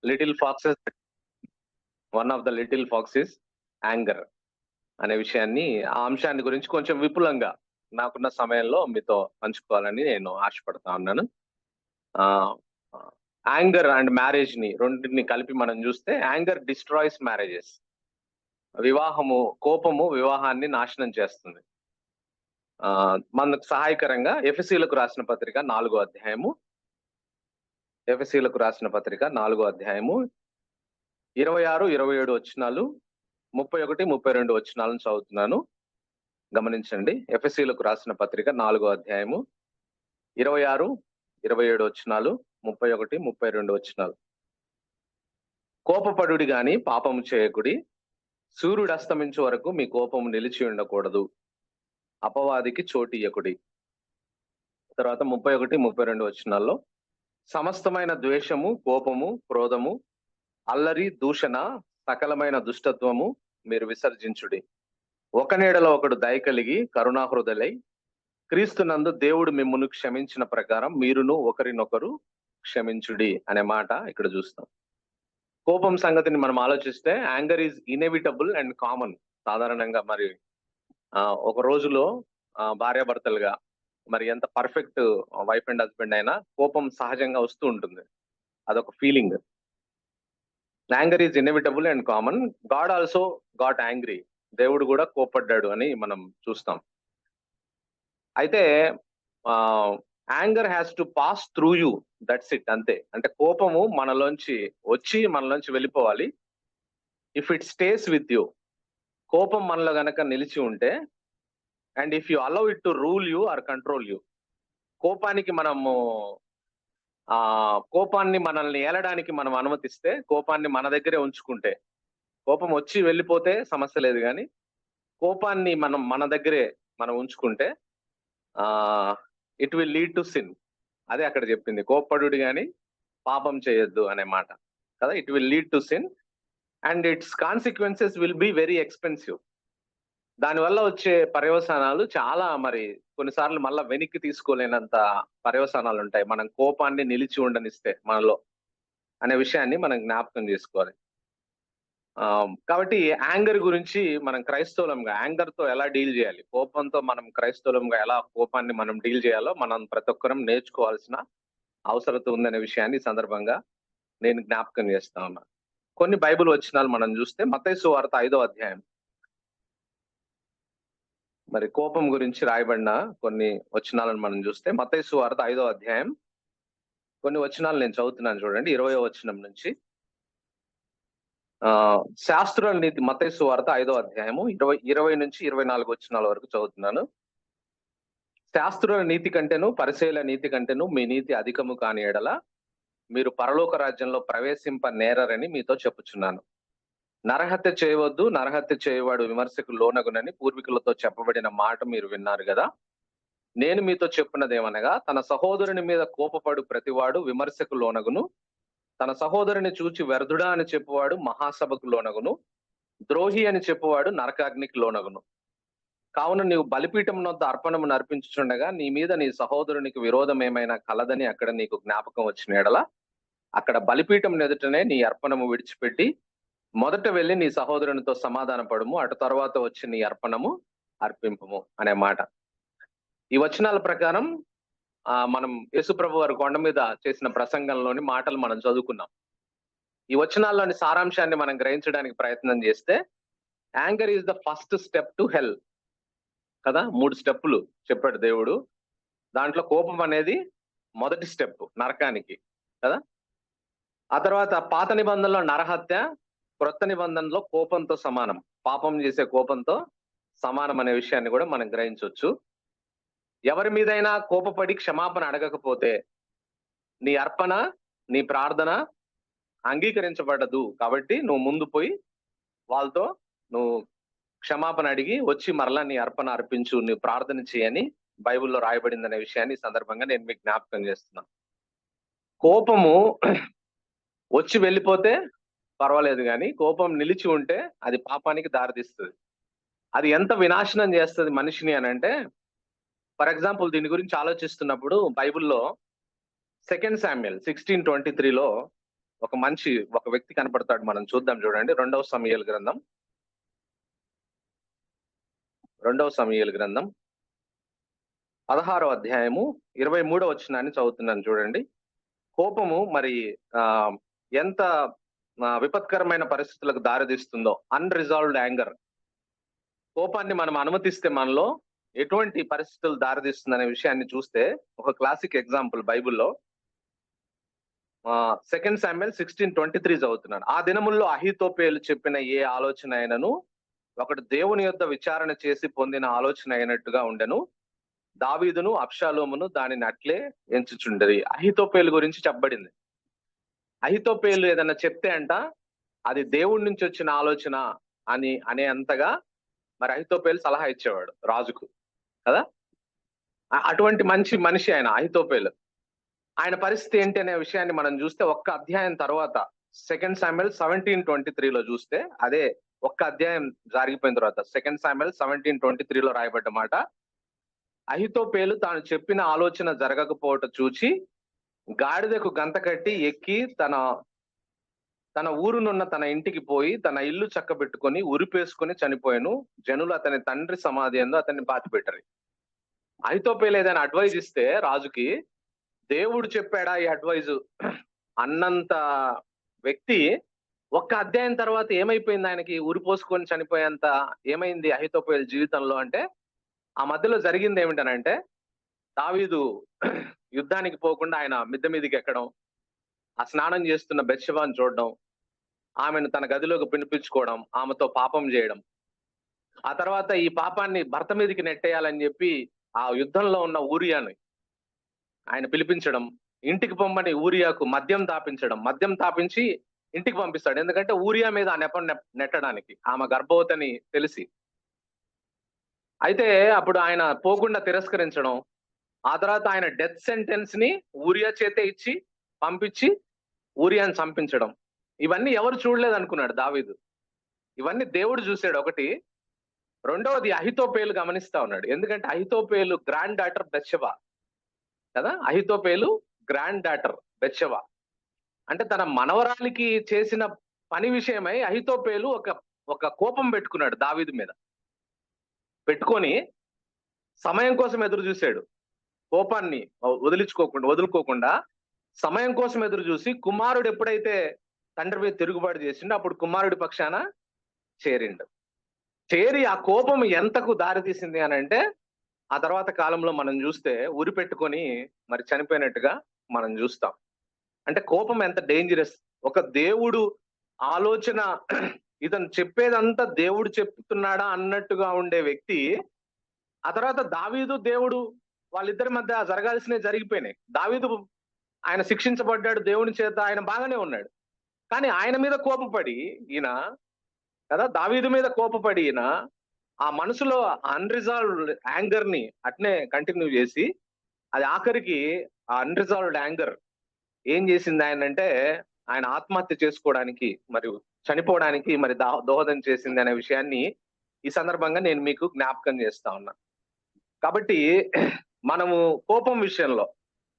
Little foxes, one of the little foxes anger అనే విషయాన్ని, ఆ అంశాన్ని గురించి కొంచెం విపులంగా నాకున్న సమయంలో మీతో పంచుకోవాలని నేను ఆశపడతా ఉన్నాను. యాంగర్ అండ్ మ్యారేజ్ ని రెండింటిని కలిపి మనం చూస్తే, యాంగర్ డిస్ట్రాయ్స్ మ్యారేజెస్. కోపము వివాహాన్ని నాశనం చేస్తుంది. మనకు సహాయకరంగా ఎఫెసీలకు రాసిన పత్రిక 4వ అధ్యాయము, 26, 27 వచనాలు, 31, 32 వచనాలను చదువుతున్నాను, గమనించండి. ఎఫెసీలకు రాసిన పత్రిక 4వ అధ్యాయము 26, 27 వచనాలు, 31, 32 వచనాలు. కోపపడుడి గాని పాపము చేయకుడి, సూర్యుడు అస్తమించు వరకు మీ కోపము నిలిచి ఉండకూడదు, అపవాదికి చోటియ్యకుడి. తర్వాత 31, 32 వచనాల్లో, సమస్తమైన ద్వేషము, కోపము, క్రోధము, అల్లరి, దూషణ, సకలమైన దుష్టత్వము మీరు విసర్జించుడి. ఒక నీడలో ఒకడు దయ కలిగి కరుణాహృదయులై, క్రీస్తునందు దేవుడు మిమ్మును క్షమించిన ప్రకారం మీరును ఒకరినొకరు క్షమించుడి అనే మాట ఇక్కడ చూస్తాం. కోపం సంగతిని మనం ఆలోచిస్తే, anger is inevitable and common. సాధారణంగా మరి ఒక రోజులో భార్యాభర్తలుగా మరి ఎంత పర్ఫెక్ట్ వైఫ్ అండ్ హస్బెండ్ అయినా కోపం సహజంగా వస్తూ ఉంటుంది. అదొక feeling. Anger is inevitable and common. God also got angry. దేవుడు కూడా కోపడ్డాడు అని మనం చూస్తాం. అయితే anger has to pass through you, that's it, అంతే. అంటే కోపము మనలోంచి వెళ్ళిపోవాలి. If it stays with you, కోపం మనలో గనక నిలిచి ఉంటే, and if you allow it to rule you or control you, కోపాన్ని మనల్ని ఏలడానికి మనం అనుమతిస్తే, కోపాన్ని మన దగ్గరే ఉంచుకుంటే, కోపం వచ్చి వెళ్ళిపోతే సమస్య లేదు, కానీ కోపాన్ని మన దగ్గరే మనం ఉంచుకుంటే it will lead to sin. అదే అక్కడ చెప్పింది, కోపడుడి గాని పాపం చేయొద్దు అనే మాట కదా. It will lead to sin and it's consequences will be very expensive. దానివల్ల వచ్చే పర్యవసానాలు చాలా, మరి కొన్నిసార్లు మళ్ళా వెనక్కి తీసుకోలేనంత పర్యవసానాలు ఉంటాయి, మనం కోపాన్ని నిలిచి ఉండనిస్తే మనలో అనే విషయాన్ని మనం జ్ఞాపకం చేసుకోవాలి. కాబట్టి యాంగర్ గురించి మనం క్రైస్తవులంగా యాంగర్ తో ఎలా డీల్ చేయాలి, కోపంతో మనం క్రైస్తవులంగా ఎలా కోపాన్ని మనం డీల్ చేయాలో మనం ప్రతి ఒక్కరం నేర్చుకోవాల్సిన అవసరత ఉందనే విషయాన్ని ఈ సందర్భంగా నేను జ్ఞాపకం చేస్తా ఉన్నా. కొన్ని బైబిల్ వచనాలు మనం చూస్తే, మత్తయి సువార్త 5వ అధ్యాయం, మరి కోపం గురించి రాయబడిన కొన్ని వచనాలను మనం చూస్తే, మత్తయి సువార్త 5వ అధ్యాయం కొన్ని వచనాలు నేను చదువుతున్నాను చూడండి. 20వ వచనం నుంచి శాస్త్రుల నీతి, మత్తయి సువార్త 5వ అధ్యాయము 20 నుంచి 24 వచనాల వరకు చదువుతున్నాను. శాస్త్రుల నీతి కంటేను పరిసయ్యుల నీతి కంటేను మీ నీతి అధికము కాని ఎడల మీరు పరలోక రాజ్యంలో ప్రవేశింప నేరరని మీతో చెప్పుచున్నాను. నరహత్య చేయవద్దు, నరహత్య చేయవాడు విమర్శకు లోనగునని పూర్వీకులతో చెప్పబడిన మాట మీరు విన్నారు కదా. నేను మీతో చెప్పున్నదేమనగా, తన సహోదరుని మీద కోపపడు ప్రతివాడు విమర్శకు లోనగును, తన సహోదరుని చూచి వ్యర్థుడా అని చెప్పువాడు మహాసభకు లోనగును, ద్రోహి అని చెప్పువాడు నరకాగ్నికి లోనగును. కావున నీవు బలిపీఠం వద్ద అర్పణము నర్పించుచుండగా నీ మీద నీ సహోదరునికి విరోధం ఏమైనా కలదని అక్కడ నీకు జ్ఞాపకం వచ్చిన ఎడల, అక్కడ బలిపీఠం ఎదుటనే నీ అర్పణము విడిచిపెట్టి మొదట వెళ్ళి నీ సహోదరునితో సమాధాన పడుము, అటు తర్వాత వచ్చి నీ అర్పణము అర్పింపము అనే మాట. ఈ వచనాల ప్రకారం మనం యేసుప్రభు వారి కొండ మీద చేసిన ప్రసంగంలోని మాటలు మనం చదువుకున్నాం. ఈ వచనాల్లోని సారాంశాన్ని మనం గ్రహించడానికి ప్రయత్నం చేస్తే, anger is the first step to hell కదా. 3 స్టెప్పులు చెప్పాడు దేవుడు, దాంట్లో కోపం అనేది మొదటి స్టెప్ నరకానికి కదా. ఆ తర్వాత పాత నిబంధనలో నరహత్య, క్రొత్త నిబంధనలో కోపంతో సమానం, పాపం చేసే కోపంతో సమానం అనే విషయాన్ని కూడా మనం గ్రహించవచ్చు. ఎవరి మీదైనా కోపపడి క్షమాపణ అడగకపోతే నీ అర్పణ, నీ ప్రార్థన అంగీకరించబడదు. కాబట్టి నువ్వు ముందు పోయి వాళ్ళతో నువ్వు క్షమాపణ అడిగి వచ్చి మరలా నీ అర్పణ అర్పించు, నీ ప్రార్థన చేయని బైబిల్లో రాయబడింది అనే విషయాన్ని ఈ సందర్భంగా నేను మీకు జ్ఞాపకం చేస్తున్నాను. కోపము వచ్చి వెళ్ళిపోతే పర్వాలేదు, కానీ కోపం నిలిచి ఉంటే అది పాపానికి దారితీస్తుంది. అది ఎంత వినాశనం చేస్తుంది మనిషిని అని అంటే, ఫర్ ఎగ్జాంపుల్ దీని గురించి ఆలోచిస్తున్నప్పుడు బైబిల్లో 2 శామ్యూయల్ 16:23లో ఒక వ్యక్తి కనపడతాడు. మనం చూద్దాం చూడండి. 2వ సమూయేలు గ్రంథం 16వ అధ్యాయము 23వ వచనాన్ని చదువుతున్నాను చూడండి. కోపము మరి ఎంత విపత్కరమైన పరిస్థితులకు దారితీస్తుందో. Unresolved anger. కోపాన్ని మనం అనుమతిస్తే మనలో ఎటువంటి పరిస్థితులు దారితీస్తుందనే విషయాన్ని చూస్తే ఒక క్లాసిక్ ఎగ్జాంపుల్ బైబిల్లో 2 శామ్యూయల్ 16:23 చదువుతున్నాను. ఆ దినముల్లో అహీతోపేలు చెప్పిన ఏ ఆలోచన అయినను ఒకడు దేవుని యొద్ద విచారణ చేసి పొందిన ఆలోచన అయినట్టుగా ఉండెను. దావీదును అబ్షాలోమును దానిని అట్లే ఎంచుచుండరి. అహీతోపేలు గురించి చెప్పబడింది. అహీతోపేలు ఏదన్నా చెప్తే అంట అది దేవుడి నుంచి వచ్చిన ఆలోచన అనే అంతగా మరి అహీతోపేలు సలహా ఇచ్చేవాడు రాజుకు కదా. అటువంటి మంచి మనిషి ఆయన అహీతోపేలు. ఆయన పరిస్థితి ఏంటి అనే విషయాన్ని మనం చూస్తే ఒక్క అధ్యాయం తర్వాత 2 శామ్యూయల్ 17:23లో చూస్తే, అదే ఒక్క అధ్యాయం జరిగిపోయిన తర్వాత 2 శామ్యూయల్ 17:23లో రాయబడ్డ మాట, అహీతోపేలు తాను చెప్పిన ఆలోచన జరగకపోవటం చూచి గాడిదకు గంత కట్టి ఎక్కి తన ఊరునున్న తన ఇంటికి పోయి తన ఇల్లు చక్కబెట్టుకొని ఉరిపేసుకొని చనిపోయాను. జనులు అతని తండ్రి సమాధి యందు అతన్ని పాతిపెట్టరు. అహీతోపేలు ఏదైనా అడ్వైజ్ ఇస్తే రాజుకి, దేవుడు చెప్పాడా ఈ అడ్వైజు అన్నంత వ్యక్తి ఒక్క అధ్యాయం తర్వాత ఏమైపోయింది? ఆయనకి ఉరిపోసుకొని చనిపోయేంత ఏమైంది అహీతోపేలు జీవితంలో అంటే, ఆ మధ్యలో జరిగింది ఏమిటనంటే, దావీదు యుద్ధానికి పోకుండా ఆయన మిద్దె మీదకి ఎక్కడం, ఆ స్నానం చేస్తున్న బెత్షెబాను చూడడం, ఆమెను తన గదిలోకి పిలిపించుకోవడం, ఆమెతో పాపం చేయడం, ఆ తర్వాత ఈ పాపాన్ని భర్త మీదకి నెట్టేయాలని చెప్పి ఆ యుద్ధంలో ఉన్న ఊరియాని ఆయన పిలిపించడం, ఇంటికి పొమ్మని ఊరియాకు మద్యం తాపించి ఇంటికి పంపిస్తాడు. ఎందుకంటే ఊరియా మీద ఆ నెపం నెట్టడానికి, ఆమె గర్భవతిని తెలిసి. అయితే అప్పుడు ఆయన పోకుండా తిరస్కరించడం, ఆ తర్వాత ఆయన డెత్ సెంటెన్స్ ని ఊరియా చేతే ఇచ్చి పంపించి ఊరియాని చంపించడం. ఇవన్నీ ఎవరు చూడలేదు అనుకున్నాడు దావీదు. ఇవన్నీ దేవుడు చూశాడు ఒకటి. రెండవది అహీతోపేలు గమనిస్తా ఉన్నాడు. ఎందుకంటే అహీతోపేలు గ్రాండ్ డాటర్ బెత్షెబా కదా. అహీతోపేలు గ్రాండ్ డాటర్ బెత్షెబా అంటే తన మనవరాలికి చేసిన పని విషయమై అహీతోపేలు ఒక కోపం పెట్టుకున్నాడు దావీదు మీద. పెట్టుకొని సమయం కోసం ఎదురు చూశాడు. కోపాన్ని వదులుకోకుండా సమయం కోసం ఎదురు చూసి కుమారుడు ఎప్పుడైతే తండ్రి మీద తిరుగుబాటు చేసిండో అప్పుడు కుమారుడి పక్షాన చేరి ఆ కోపం ఎంతకు దారి తీసింది అని అంటే, ఆ తర్వాత కాలంలో మనం చూస్తే ఉరి పెట్టుకొని మరి చనిపోయినట్టుగా మనం చూస్తాం. అంటే కోపం ఎంత డేంజరస్. ఒక దేవుడు ఆలోచన ఇతను చెప్పేదంతా దేవుడు చెప్తున్నాడా అన్నట్టుగా ఉండే వ్యక్తి, ఆ తర్వాత దావీదు దేవుడు వాళ్ళిద్దరి మధ్య జరగాల్సినవి జరిగిపోయినాయి. దావీదు ఆయన శిక్షించబడ్డాడు దేవుని చేత, ఆయన బాగానే ఉన్నాడు. కానీ ఆయన మీద కోపపడి ఈయన కదా, దావీదు మీద కోపపడి ఈయన ఆ మనసులో అన్రిజాల్వ్డ్ యాంగర్ ని అట్నే కంటిన్యూ చేసి, అది ఆఖరికి ఆ అన్రిజాల్వ్డ్ యాంగర్ ఏం చేసింది ఆయన అంటే, ఆయన ఆత్మహత్య చేసుకోవడానికి మరియు చనిపోవడానికి మరి దోహదం చేసింది అనే విషయాన్ని ఈ సందర్భంగా నేను మీకు జ్ఞాపకం చేస్తా ఉన్నా. కాబట్టి మనము కోపం విషయంలో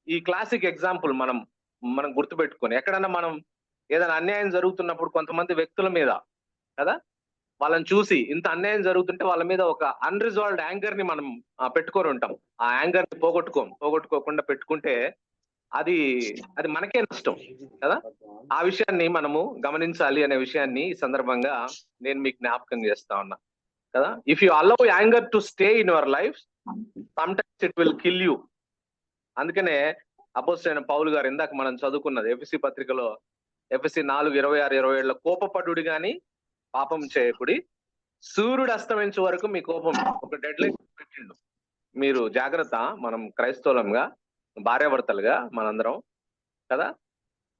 ఈ క్లాసిక్ ఎగ్జాంపుల్ మనం గుర్తుపెట్టుకొని, ఎక్కడన్నా మనం ఏదైనా అన్యాయం జరుగుతున్నప్పుడు కొంతమంది వ్యక్తుల మీద కదా, వాళ్ళని చూసి ఇంత అన్యాయం జరుగుతుంటే వాళ్ళ మీద ఒక అన్రిజాల్వ్డ్ యాంగర్ ని మనం పెట్టుకొని ఉంటాం. ఆ యాంగర్ ని పోగొట్టుకోకుండా పెట్టుకుంటే అది మనకే నష్టం కదా. ఆ విషయాన్ని మనము గమనించాలి అనే విషయాన్ని ఈ సందర్భంగా నేను మీకు జ్ఞాపకం చేస్తా ఉన్నా కదా. If you allow anger to stay in your life, some times it will kill you. అందుకనే అపోస్తలుడైన పౌలు గారు ఇందాక మనం చదువుకున్నది ఎఫెసీ పత్రికలో ఎఫెసీ 4:26-27 కోపపడుడి గాని పాపం చేయకుడి, సూర్యుడు అస్తమించే వరకు మీ కోపం. ఒక డెడ్ లైన్ పెట్టిండు. మీరు జాగ్రత్త. మనం క్రైస్తవులంగా, భార్యాభర్తలుగా మనందరం కదా,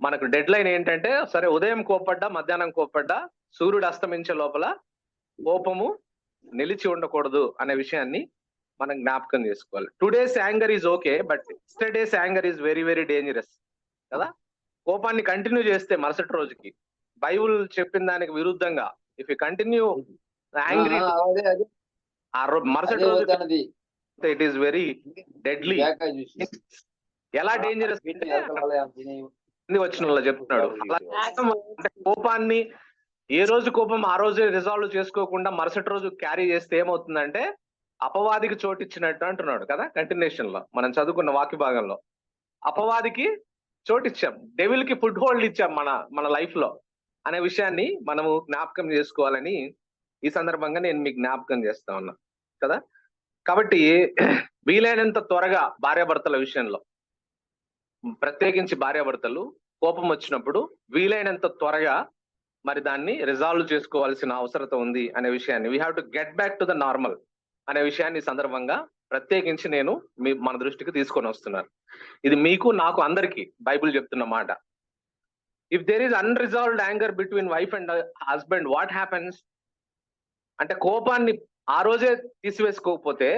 మనకు డెడ్ లైన్ ఏంటంటే, సరే ఉదయం కోపడ్డా మధ్యాహ్నం కోపడ్డా సూర్యుడు అస్తమించే లోపల కోపము నిలిచి ఉండకూడదు అనే విషయాన్ని మనం జ్ఞాపకం చేసుకోవాలి. Today's anger is okay, but yesterday's anger is very very dangerous కదా. కోపాన్ని కంటిన్యూ చేస్తే మరుసటి రోజుకి బైబుల్ చెప్పిన దానికి విరుద్ధంగా ఇఫ్ యు కంటిన్యూ యాంగ్రీ మరుసటి రోజు ఇట్ ఈస్ వెరీ డెడ్లీ. ఎలా డేంజరస్ వచనంలో చెప్తున్నాడు. అలా అంటే కోపాన్ని ఏ రోజు కోపం ఆ రోజే రిజాల్వ్ చేసుకోకుండా మరుసటి రోజు క్యారీ చేస్తే ఏమవుతుందంటే అపవాదికి చోటిచ్చినట్టు అంటున్నాడు కదా, కంటిన్యూషన్ లో మనం చదువుకున్న వాక్య భాగంలో. అపవాదికి చోటిచ్చాం, డెవిల్ కి ఫుడ్ హోల్డ్ ఇచ్చాం మన మన లైఫ్ లో అనే విషయాన్ని మనము జ్ఞాపకం చేసుకోవాలని ఈ సందర్భంగా నేను మీకు జ్ఞాపకం చేస్తా ఉన్నా కదా. కాబట్టి వీలైనంత త్వరగా భార్యాభర్తల విషయంలో, ప్రత్యేకించి భార్యాభర్తలు కోపం వచ్చినప్పుడు వీలైనంత త్వరగా మరి దాన్ని రిజాల్వ్ చేసుకోవాల్సిన అవసరత ఉంది అనే విషయాన్ని, we have to get back to the normal అనే విషయాన్ని సందర్భంగా ప్రత్యేకించి నేను మన దృష్టికి తీసుకొని వస్తున్నాను. ఇది మీకు నాకు అందరికీ బైబిల్ చెప్తున్న మాట. If there is unresolved anger between wife and husband, what happens అంటే కోపాన్ని ఆ రోజే తీసివేసుకోకపోతే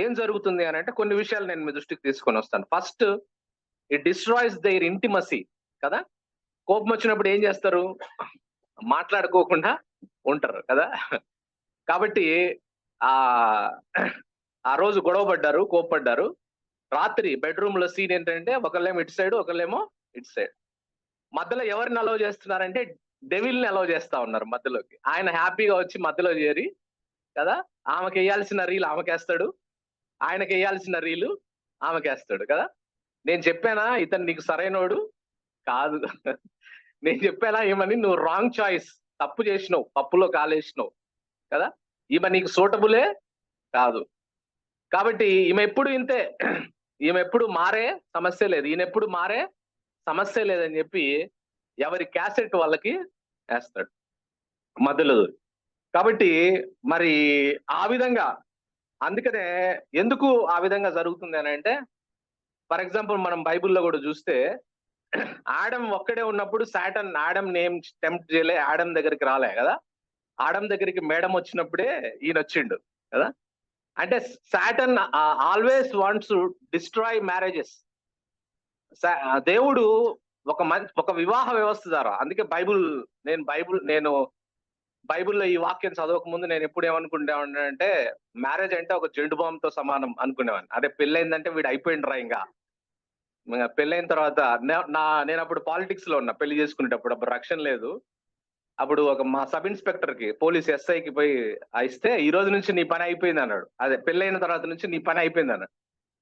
ఏం జరుగుతుంది అని అంటే కొన్ని విషయాలు నేను మీ దృష్టికి తీసుకొని వస్తాను. First, it destroys their intimacy కదా. కోపం వచ్చినప్పుడు ఏం చేస్తారు? మాట్లాడుకోకుండా ఉంటారు కదా. కాబట్టి ఆ ఆ రోజు గొడవ పడ్డారు, కోప్పడ్డారు. రాత్రి బెడ్రూమ్ లో సీన్ ఏంటంటే ఒకళ్ళేమో ఇటు సైడ్, ఒకళ్ళేమో ఇటు సైడ్. మధ్యలో ఎవరిని అలౌ చేస్తున్నారంటే డెవిల్ ని అలౌ చేస్తా ఉన్నారు మధ్యలోకి. ఆయన హ్యాపీగా వచ్చి మధ్యలో చేరి కదా, ఆమెకి వేయాల్సిన రీల్ ఆమెకేస్తాడు, ఆయనకి వేయాల్సిన రీలు ఆమెకేస్తాడు కదా. నేను చెప్పానా ఇతను నీకు సరైనోడు కాదు, నేను చెప్పానా ఏమని, నువ్వు రాంగ్ చాయిస్, తప్పు చేసినావు, పప్పులో కాలేసినావు కదా, ఈమె నీకు సూటబులే కాదు. కాబట్టి ఈమె ఎప్పుడు ఇంతే, ఈమె ఎప్పుడు మారే సమస్య లేదు, ఈయన ఎప్పుడు మారే సమస్య లేదని చెప్పి ఎవరి క్యాసెట్ వాళ్ళకి వేస్తాడు మధ్యలో. కాబట్టి మరి ఆ విధంగా, అందుకనే ఎందుకు ఆ విధంగా జరుగుతుంది అని అంటే, ఫర్ ఎగ్జాంపుల్ మనం బైబిల్లో కూడా చూస్తే ఆడమ్ ఒక్కడే ఉన్నప్పుడు సాటన్ ఆడమ్ నేమ్ టెంప్ట్ చేయలే, ఆడమ్ దగ్గరికి రాలే కదా. ఆడమ్ దగ్గరికి మేడం వచ్చినప్పుడే ఈయన వచ్చిండు కదా. అంటే Satan always wants to destroy marriages. దేవుడు ఒక వివాహ వ్యవస్థ ద్వారా, అందుకే నేను బైబిల్లో ఈ వాక్యం చదవక ముందు నేను ఎప్పుడు ఏమనుకుంటేవాడిని అంటే, మ్యారేజ్ అంటే ఒక జెండు బాంబుతో సమానం అనుకునేవాడిని. అదే పెళ్ళైందంటే వీడు అయిపోయిండ్రా, ఇంకా పెళ్ళైన తర్వాత నేను అప్పుడు పాలిటిక్స్ లో ఉన్నా, పెళ్లి చేసుకునేటప్పుడు. అప్పుడు రక్షణ లేదు. అప్పుడు మా సబ్ ఇన్స్పెక్టర్ కి, పోలీస్ ఎస్ఐకి పోయి ఇస్తే, ఈ రోజు నుంచి నీ పని అయిపోయింది అన్నాడు. అదే పెళ్ళైన తర్వాత నుంచి నీ పని అయిపోయింది అన్నాడు.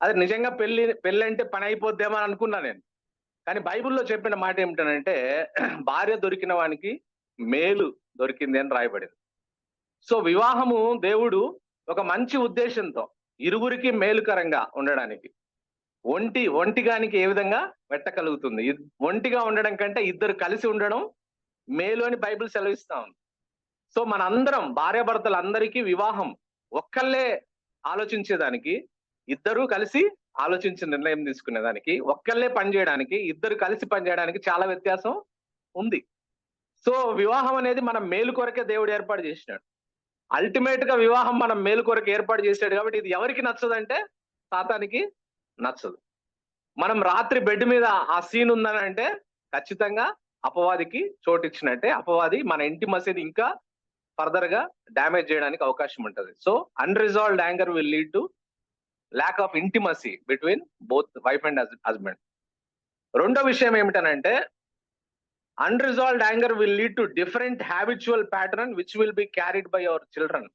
అదే నిజంగా పెళ్లి అంటే పని అయిపోద్దేమో అని అనుకున్నా నేను. కానీ బైబిల్లో చెప్పిన మాట ఏమిటనంటే, భార్య దొరికిన వానికి మేలు దొరికింది అని రాయబడింది. సో వివాహము దేవుడు ఒక మంచి ఉద్దేశంతో, ఇరువురికి మేలుకరంగా ఉండడానికి, ఒంటిగానికి ఏ విధంగా పెట్టగలుగుతుంది, ఒంటిగా ఉండడం కంటే ఇద్దరు కలిసి ఉండడం మేలు అని బైబిల్ సెలవిస్తా ఉంది. సో మనందరం భార్యాభర్తలందరికీ వివాహం ఒక్కళ్ళే ఆలోచించేదానికి, ఇద్దరు కలిసి ఆలోచించి నిర్ణయం తీసుకునేదానికి, ఒక్కళ్ళే పనిచేయడానికి, ఇద్దరు కలిసి పనిచేయడానికి చాలా వ్యత్యాసం ఉంది. సో వివాహం అనేది మనం మేలు కొరకే దేవుడు ఏర్పాటు చేసినాడు. అల్టిమేట్ గా వివాహం మనం మేలు కొరకు ఏర్పాటు చేశాడు. కాబట్టి ఇది ఎవరికి నచ్చదంటే సాతానికి నచ్చదు. మనం రాత్రి బెడ్ మీద ఆ సీన్ ఉందని అంటే ఖచ్చితంగా అపవాదికి చోటిచ్చినట్టే. అపవాది మన ఇంటిమసీని ఇంకా ఫర్దర్ గా డ్యామేజ్ చేయడానికి అవకాశం ఉంటది. So unresolved anger will lead to lack of intimacy between both wife and husband. రెండో విషయం ఏమిటనంటే, unresolved anger will lead to different habitual pattern which will be carried by our children.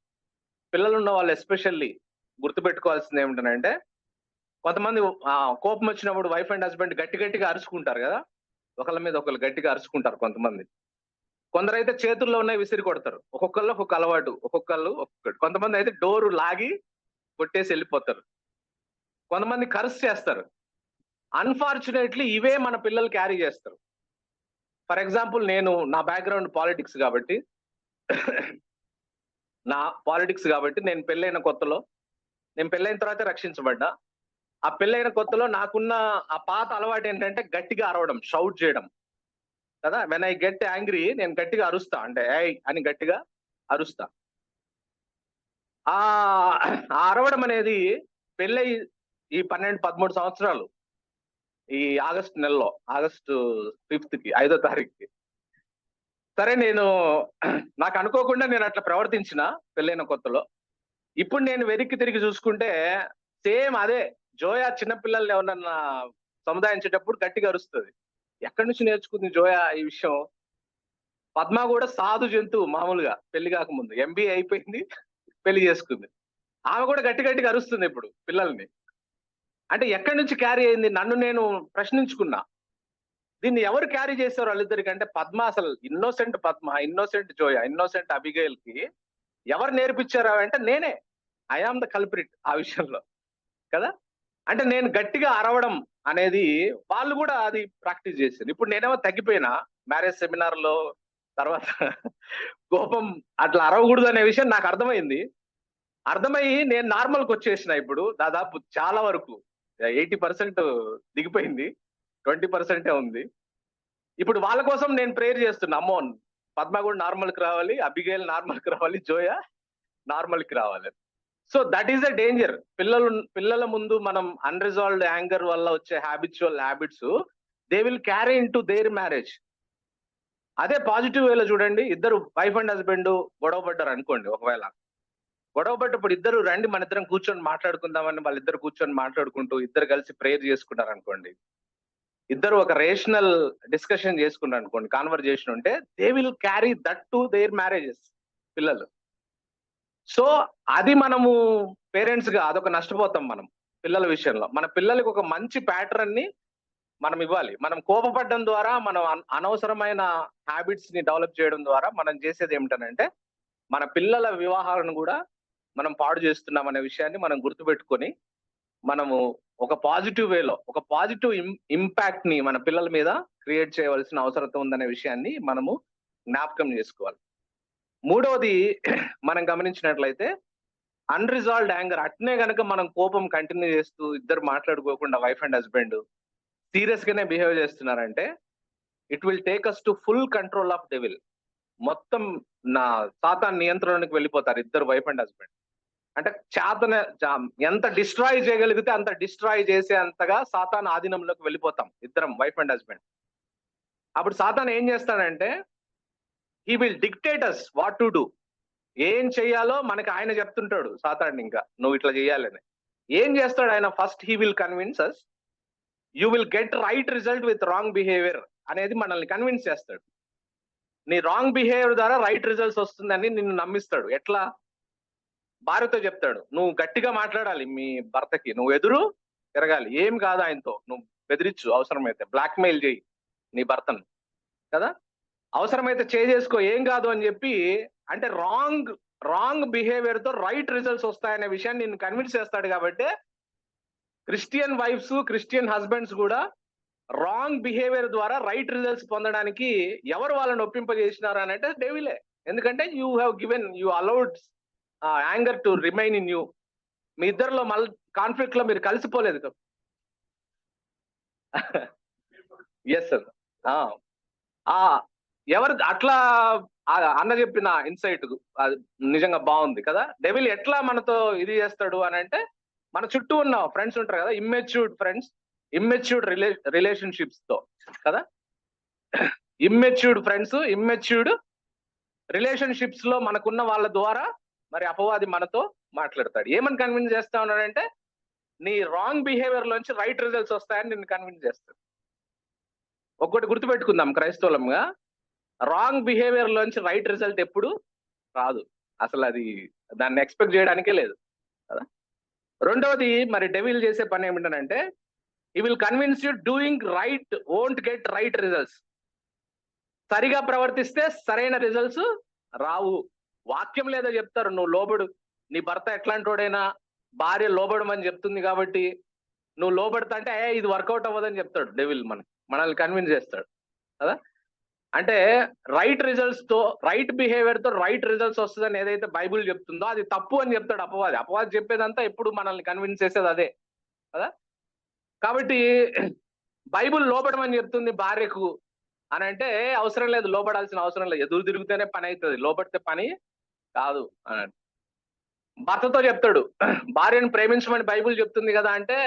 పిల్లలు ఉన్న వాళ్ళు ఎస్పెషల్లీ గుర్తుపెట్టుకోవాల్సింది ఏమిటనంటే, కొంతమంది కోపం వచ్చినప్పుడు వైఫ్ అండ్ హస్బెండ్ గట్టిగా అరుచుకుంటారు కదా, ఒకళ్ళ మీద ఒకళ్ళు గట్టిగా అరుచుకుంటారు కొంతమంది. కొందరైతే చేతుల్లో ఉన్నాయి విసిరి కొడతారు. ఒక్కొక్కళ్ళు ఒక్కొక్క అలవాటు, ఒక్కొక్కళ్ళు ఒక్కొక్కటి. కొంతమంది అయితే డోరు లాగి కొట్టేసి వెళ్ళిపోతారు. కొంతమంది కర్స్ చేస్తారు. అన్ఫార్చునేట్లీ ఇవే మన పిల్లలు క్యారీ చేస్తారు. ఫర్ ఎగ్జాంపుల్, నా బ్యాక్గ్రౌండ్ పాలిటిక్స్ కాబట్టి నేను పెళ్ళైన కొత్తలో, నేను పెళ్ళైన తర్వాత రక్షించబడ్డా. ఆ పెళ్ళైన కొత్తలో నాకున్న ఆ పాత అలవాటు ఏంటంటే గట్టిగా అరవడం, షౌట్ చేయడం కదా. వెన్ ఐ గెట్ యాంగ్రీ నేను గట్టిగా అరుస్తా, అంటే ఏయ్ అని గట్టిగా అరుస్తా. ఆ అరవడం అనేది పెళ్ళై ఈ 12-13 సంవత్సరాలు, ఈ ఆగస్టు నెలలో, ఆగస్టు 5th 5వ తారీఖుకి, సరే నాకు అనుకోకుండా నేను అట్లా ప్రవర్తించిన పెళ్ళైన కొత్తలో. ఇప్పుడు నేను వెనక్కి తిరిగి చూసుకుంటే సేమ్ అదే. జోయా చిన్నపిల్లల్ని ఎవరన్నా సముదాయించేటప్పుడు గట్టిగా అరుస్తుంది. ఎక్కడి నుంచి నేర్చుకుంది జోయా ఈ విషయం? పద్మ కూడా సాధు జంతువు మామూలుగా పెళ్లి కాకముందు. ఎంబీఏ అయిపోయింది, పెళ్లి చేసుకుంది. ఆమె కూడా గట్టి గట్టిగా అరుస్తుంది ఇప్పుడు పిల్లల్ని. అంటే ఎక్కడి నుంచి క్యారీ అయింది? నన్ను నేను ప్రశ్నించుకున్నా. దీన్ని ఎవరు క్యారీ చేశారు వాళ్ళిద్దరికి అంటే పద్మ అసలు innocent Padma, innocent Zoya, innocent Abigail కి ఎవరు నేర్పించారు అంటే నేనే. ఐ ఆమ్ ద కల్ప్రిట్ ఆ విషయంలో కదా. అంటే నేను గట్టిగా అరవడం అనేది వాళ్ళు కూడా అది ప్రాక్టీస్ చేశారు. ఇప్పుడు నేనేమో తగ్గిపోయినా మ్యారేజ్ సెమినార్ లో తర్వాత కోపం అట్లా అరవకూడదు అనే విషయం నాకు అర్థమైంది. అర్థమయ్యి నేను నార్మల్కి వచ్చేసిన ఇప్పుడు దాదాపు చాలా వరకు 80% దిగిపోయింది, 20% ఉంది. ఇప్పుడు వాళ్ళ కోసం నేను ప్రేయర్ చేస్తున్నా. అమ్మో పద్మ కూడా నార్మల్ కి రావాలి, అబిగైల్ నార్మల్ కి రావాలి, జోయా నార్మల్ కి రావాలి. So that is a danger. పిల్లల ముందు మనం అన్రిజాల్వ్డ్ యాంగర్ వల్ల వచ్చే habits they will carry in to their marriage. అదే పాజిటివ్ వేలో చూడండి, ఇద్దరు వైఫ్ అండ్ హస్బెండ్ గొడవ పడ్డారు అనుకోండి. ఒకవేళ గొడవ పడ్డప్పుడు ఇద్దరు రండి మన ఇద్దరం కూర్చొని మాట్లాడుకుందామని వాళ్ళిద్దరు కూర్చొని మాట్లాడుకుంటూ ఇద్దరు కలిసి ప్రేయర్ చేసుకున్నారు అనుకోండి. ఇద్దరు ఒక రేషనల్ డిస్కషన్ చేసుకున్నారు అనుకోండి, కాన్వర్జేషన్ ఉంటే they will carry that to their marriages పిల్లలు. సో అది మనము పేరెంట్స్ గా అదొక నష్టపోతాం మనం పిల్లల విషయంలో. మన పిల్లలకి ఒక మంచి ప్యాటర్న్ ని మనం ఇవ్వాలి. మనం కోపపడడం ద్వారా మనం అనవసరమైన హ్యాబిట్స్ ని డెవలప్ చేయడం ద్వారా మనం చేసేది ఏమిటనంటే మన పిల్లల వివాహాలను కూడా మనం పాడు చేస్తున్నాం అనే విషయాన్ని మనం గుర్తుపెట్టుకొని మనము ఒక పాజిటివ్ వేలో ఒక పాజిటివ్ ఇంపాక్ట్ ని మన పిల్లల మీద క్రియేట్ చేయవలసిన అవసరం ఉందనే విషయాన్ని మనము జ్ఞాపకం చేసుకోవాలి. మూడవది మనం గమనించినట్లయితే అన్రిజాల్వ్డ్ యాంగర్. అట్నే గనక మనం కోపం కంటిన్యూ చేస్తూ ఇద్దరు మాట్లాడుకోకుండా వైఫ్ అండ్ హస్బెండ్ సీరియస్ గానే బిహేవ్ చేస్తున్నారంటే it will take us to full control of devil. మొత్తం నా సాతాన్ నియంత్రణకు వెళ్ళిపోతారు ఇద్దరు వైఫ్ అండ్ హస్బెండ్. అంటే ఎంత డిస్ట్రాయ్ చేయగలిగితే అంత డిస్ట్రాయ్ చేసే అంతగా సాతాన్ ఆధీనంలోకి వెళ్ళిపోతాం ఇద్దరం వైఫ్ అండ్ హస్బెండ్. అప్పుడు సాతాన్ ఏం చేస్తాడంటే he will dictate us what to do. ఏం చెయ్యాలో మనకి ఆయన చెప్తుంటాడు సాతాన్. ఇంకా నువ్వు ఇట్లా చేయాలని ఏం చేస్తాడు ఆయన? First he will convince us you will get right result with wrong behaviour అనేది మనల్ని కన్విన్స్ చేస్తాడు. నీ రాంగ్ బిహేవియర్ ద్వారా రైట్ రిజల్ట్స్ వస్తుందని నిన్ను నమ్మిస్తాడు. ఎట్లా? భార్యతో చెప్తాడు, నువ్వు గట్టిగా మాట్లాడాలి మీ భర్తకి, నువ్వు ఎదురు తిరగాలి, ఏం కాదు ఆయనతో, నువ్వు బెదిరించు, అవసరమైతే బ్లాక్మెయిల్ చేయి నీ భర్తను కదా, అవసరమైతే చేసుకో, ఏం కాదు అని చెప్పి. అంటే రాంగ్ బిహేవియర్ తో రైట్ రిజల్ట్స్ వస్తాయనే విషయాన్ని నిన్ను కన్విన్స్ చేస్తాడు. కాబట్టి క్రిస్టియన్ వైఫ్స్, క్రిస్టియన్ హస్బెండ్స్ కూడా రాంగ్ బిహేవియర్ ద్వారా రైట్ రిజల్ట్స్ పొందడానికి ఎవరు వాళ్ళని ఒప్పింపజేసినారు అని అంటే డెవిలే. ఎందుకంటే you allowed anger to remain in you. మీ ఇద్దరిలో మళ్ళీ కాన్ఫ్లిక్ట్ లో మీరు కలిసిపోలేదు కదా. Yes sir. ఎవరు అట్లా అన్న చెప్పిన ఇన్సైట్ అది నిజంగా బాగుంది కదా. డెవిల్ ఎట్లా మనతో ఇది చేస్తాడు అని అంటే మన చుట్టూ ఉన్న ఫ్రెండ్స్ ఉంటారు కదా, ఇమ్మెచ్యూర్డ్ ఫ్రెండ్స్, ఇమ్మెచ్యూర్డ్ రిలేషన్షిప్స్ తో కదా, ఇమ్మెచ్యూర్డ్ ఫ్రెండ్స్, ఇమ్మెచ్యూర్డ్ రిలేషన్షిప్స్ లో మనకున్న వాళ్ళ ద్వారా మరి అపవాది మనతో మాట్లాడతాడు. ఏమని కన్విన్స్ చేస్తా ఉన్నాడంటే నీ రాంగ్ బిహేవియర్ లోంచి రైట్ రిజల్ట్స్ వస్తాయని నిన్ను కన్విన్స్ చేస్తాడు. ఒక్కటి గుర్తుపెట్టుకుందాం క్రైస్తవులంగా, రాంగ్ బిహేవియర్ లోంచి రైట్ రిజల్ట్ ఎప్పుడు రాదు. అసలు అది దాన్ని ఎక్స్పెక్ట్ చేయడానికే లేదు కదా. రెండవది మరి డెవిల్ చేసే పని ఏమిటంటే he will convince you doing right won't get right results. సరిగా ప్రవర్తిస్తే సరైన రిజల్ట్స్ రావు. వాక్యం లేదో చెప్తారు, నువ్వు లోబడు, నీ భర్త ఎట్లాంటి వాడైనా భార్య లోబడమని చెప్తుంది కాబట్టి నువ్వు లోబడతా అంటే ఇది వర్కౌట్ అవ్వదని చెప్తాడు డెవిల్. మనల్ని కన్విన్స్ చేస్తాడు కదా. అంటే రైట్ రిజల్ట్స్ తో, రైట్ బిహేవియర్ తో రైట్ రిజల్ట్స్ వస్తుందని ఏదైతే బైబుల్ చెప్తుందో అది తప్పు అని చెప్తాడు అపవాది. అపవాది చెప్పేదంతా ఎప్పుడు మనల్ని కన్విన్స్ చేసేది అదే కదా. కాబట్టి బైబుల్ లోబడమని చెప్తుంది భార్యకు అని అంటే అవసరం లేదు, లోబడాల్సిన అవసరం లేదు, ఎదురు తిరిగితేనే పని అవుతుంది, లోబడితే పని కాదు అని. భర్తతో చెప్తాడు భార్యను ప్రేమించమని బైబుల్ చెప్తుంది కదా అంటే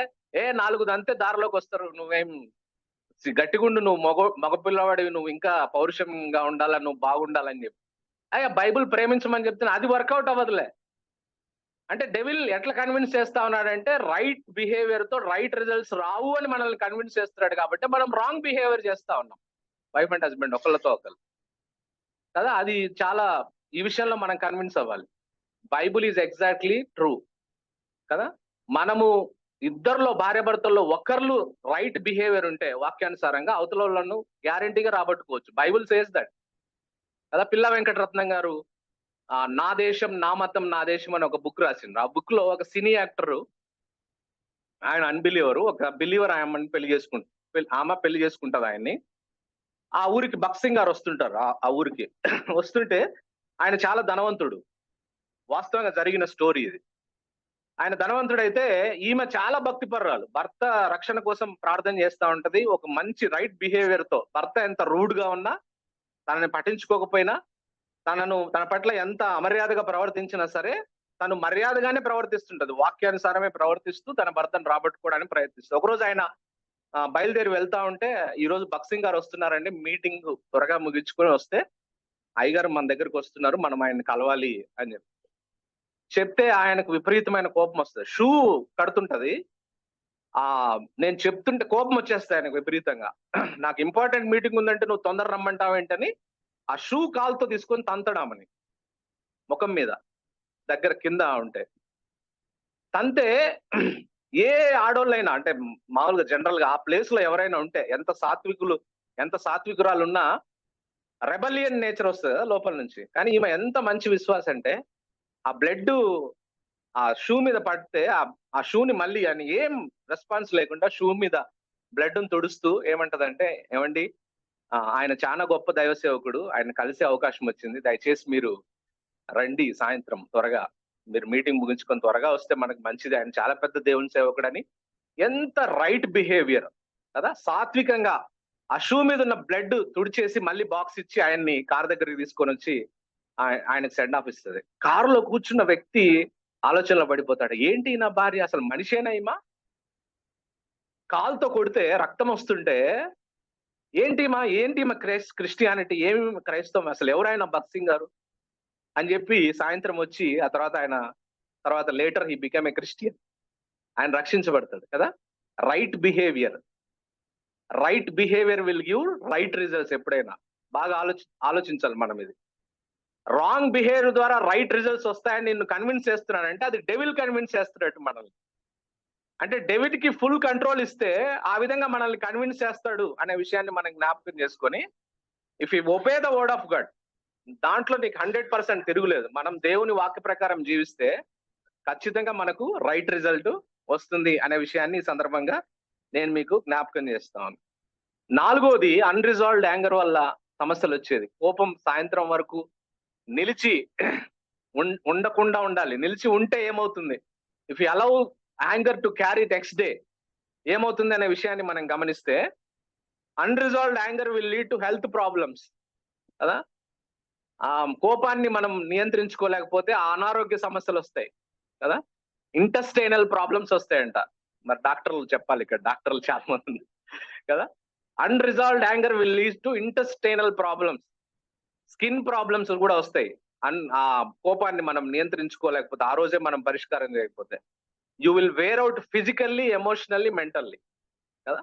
4 దంతే దారిలోకి వస్తారు, నువ్వేం గట్టిగుండు, నువ్వు మగపిల్లవాడివి, నువ్వు ఇంకా పౌరుషంగా ఉండాలా, నువ్వు బాగుండాలని చెప్పి బైబుల్ ప్రేమించమని చెప్తున్నా అది వర్కౌట్ అవ్వదులే. అంటే డెవిల్ ఎట్లా కన్విన్స్ చేస్తా ఉన్నాడంటే రైట్ బిహేవియర్ తో రైట్ రిజల్ట్స్ రావు అని మనల్ని కన్విన్స్ చేస్తున్నాడు కాబట్టి మనం రాంగ్ బిహేవియర్ చేస్తా ఉన్నాం, వైఫ్ అండ్ హస్బెండ్ ఒకళ్ళతో ఒకళ్ళు కదా. అది చాలా, ఈ విషయంలో మనం కన్విన్స్ అవ్వాలి. బైబుల్ ఈజ్ ఎగ్జాక్ట్లీ ట్రూ కదా. మనము ఇద్దరిలో భార్యాభర్తల్లో ఒకళ్ళు రైట్ బిహేవియర్ ఉంటే వాక్యానుసారంగా అవతల వాళ్ళను గ్యారంటీగా రాబట్టుకోవచ్చు. బైబుల్ సేస్ దట్ కదా. పిల్ల వెంకటరత్నం గారు నా దేశం నా మతం నా దేశం అని ఒక బుక్ రాసిండ్రు. ఆ బుక్ లో ఒక సినీ యాక్టర్, ఆయన అన్బిలీవర్, ఒక బిలీవర్ ఆమె పెళ్లి చేసుకుంటది ఆయన్ని. ఆ ఊరికి బక్సింగ్ గారు వస్తుంటారు, ఆ ఊరికి వస్తుంటే ఆయన చాలా ధనవంతుడు, వాస్తవంగా జరిగిన స్టోరీ ఇది. ఆయన ధనవంతుడైతే ఈమె చాలా భక్తిపరురాలు, భర్త రక్షణ కోసం ప్రార్థన చేస్తా ఉంటది. ఒక మంచి రైట్ బిహేవియర్ తో భర్త ఎంత రూడ్ గా ఉన్నా, తనని పట్టించుకోకపోయినా, తన పట్ల ఎంత అమర్యాదగా ప్రవర్తించినా సరే తను మర్యాదగానే ప్రవర్తిస్తుంటది, వాక్యానుసారమే ప్రవర్తిస్తూ తన భర్తను రాబట్టుకోవడానికి ప్రయత్నిస్తుంది. ఒకరోజు ఆయన బయలుదేరి వెళ్తా ఉంటే, ఈ రోజు బక్సింగ్ గారు వస్తున్నారండి, మీటింగ్ త్వరగా ముగించుకొని వస్తే అయ్యగారు మన దగ్గరకు వస్తున్నారు, మనం ఆయన్ని కలవాలి అని చెప్తే ఆయనకు విపరీతమైన కోపం వస్తుంది. షూ కడుతుంటది, నేను చెప్తుంటే కోపం వచ్చేస్తాయి ఆయనకు విపరీతంగా. నాకు ఇంపార్టెంట్ మీటింగ్ ఉందంటే నువ్వు తొందర రమ్మంటావేంటని ఆ షూ కాల్తో తీసుకొని తంతడామని ముఖం మీద దగ్గర కింద ఉంటే తంతే. ఏ ఆడోళ్ళైనా అంటే మామూలుగా జనరల్ గా ఆ ప్లేస్ లో ఎవరైనా ఉంటే, ఎంత సాత్వికురాలు ఉన్నా రెబలియన్ నేచర్ వస్తుంది లోపల నుంచి. కానీ ఈమె ఎంత మంచి విశ్వాసం అంటే, ఆ బ్లడ్ ఆ షూ మీద పడితే ఆ షూని మళ్ళీ అని ఏం రెస్పాన్స్ లేకుండా షూ మీద బ్లడ్ తుడుస్తూ ఏమంటదంటే, ఏమండి ఆయన చాలా గొప్ప దైవ సేవకుడు, ఆయన కలిసే అవకాశం వచ్చింది, దయచేసి మీరు రండి సాయంత్రం త్వరగా, మీరు మీటింగ్ ముగించుకొని త్వరగా వస్తే మనకు మంచిది, ఆయన చాలా పెద్ద దేవుని సేవకుడు అని. ఎంత రైట్ బిహేవియర్ కదా. సాత్వికంగా ఆ షూ మీద ఉన్న బ్లడ్ తుడిచేసి మళ్ళీ బాక్స్ ఇచ్చి ఆయన్ని కార్ దగ్గరికి తీసుకొని వచ్చి ఆయనకు సెండ్ ఆఫ్ ఇస్తుంది. కారులో కూర్చున్న వ్యక్తి ఆలోచనలో పడిపోతాడు, ఏంటి నా భార్య అసలు మనిషేనా ఈమా, కాల్తో కొడితే రక్తం వస్తుంటే ఏంటి మా క్రిస్టియానిటీ, ఏమి క్రైస్తవం, అసలు ఎవరైనా బక్సింగ్ గారు అని చెప్పి సాయంత్రం వచ్చి ఆ తర్వాత later he become a Christian, ఆయన రక్షించబడతాడు కదా. Right behaviour will give right results. ఎప్పుడైనా బాగా ఆలోచించాలి మనం. ఇది రాంగ్ బిహేవియర్ ద్వారా రైట్ రిజల్ట్స్ వస్తాయని నిన్ను కన్విన్స్ చేస్తున్నానంటే అది డెవిల్ కన్విన్స్ చేస్తున్నట్టు మనల్ని. అంటే డెవిల్ కి ఫుల్ కంట్రోల్ ఇస్తే ఆ విధంగా మనల్ని కన్విన్స్ చేస్తాడు అనే విషయాన్ని మనం జ్ఞాపకం చేసుకొని, if you obey the word of God, దాంట్లో నీకు 100% తిరుగులేదు. మనం దేవుని వాక్య ప్రకారం జీవిస్తే ఖచ్చితంగా మనకు రైట్ రిజల్ట్ వస్తుంది అనే విషయాన్ని ఈ సందర్భంగా నేను మీకు జ్ఞాపకం చేస్తాను. నాలుగోది, అన్రిజాల్వ్డ్ యాంగర్ వల్ల సమస్యలు వచ్చేది. కోపం సాయంత్రం వరకు నిలిచి ఉండకుండా ఉండాలి. నిలిచి ఉంటే ఏమవుతుంది, if you allow anger to carry next day ఏమవుతుంది అనే విషయాన్ని మనం గమనిస్తే, unresolved anger will lead to health problems కదా. కోపాన్ని మనం నియంత్రించుకోలేకపోతే అనారోగ్య సమస్యలు వస్తాయి కదా, ఇంటెస్టైనల్ ప్రాబ్లమ్స్ వస్తాయంట. మరి డాక్టర్లు చెప్పాలి, ఇక్కడ డాక్టర్లు చాలా మంది కదా. Unresolved anger will lead to intestinal problems, skin problems కూడా వస్తాయి. ఆ కోపాన్ని మనం నియంత్రించుకోలేకపోతే, ఆ రోజే మనం పరిష్కారం చేయకపోతే, you will wear out physically, emotionally, mentally కదా.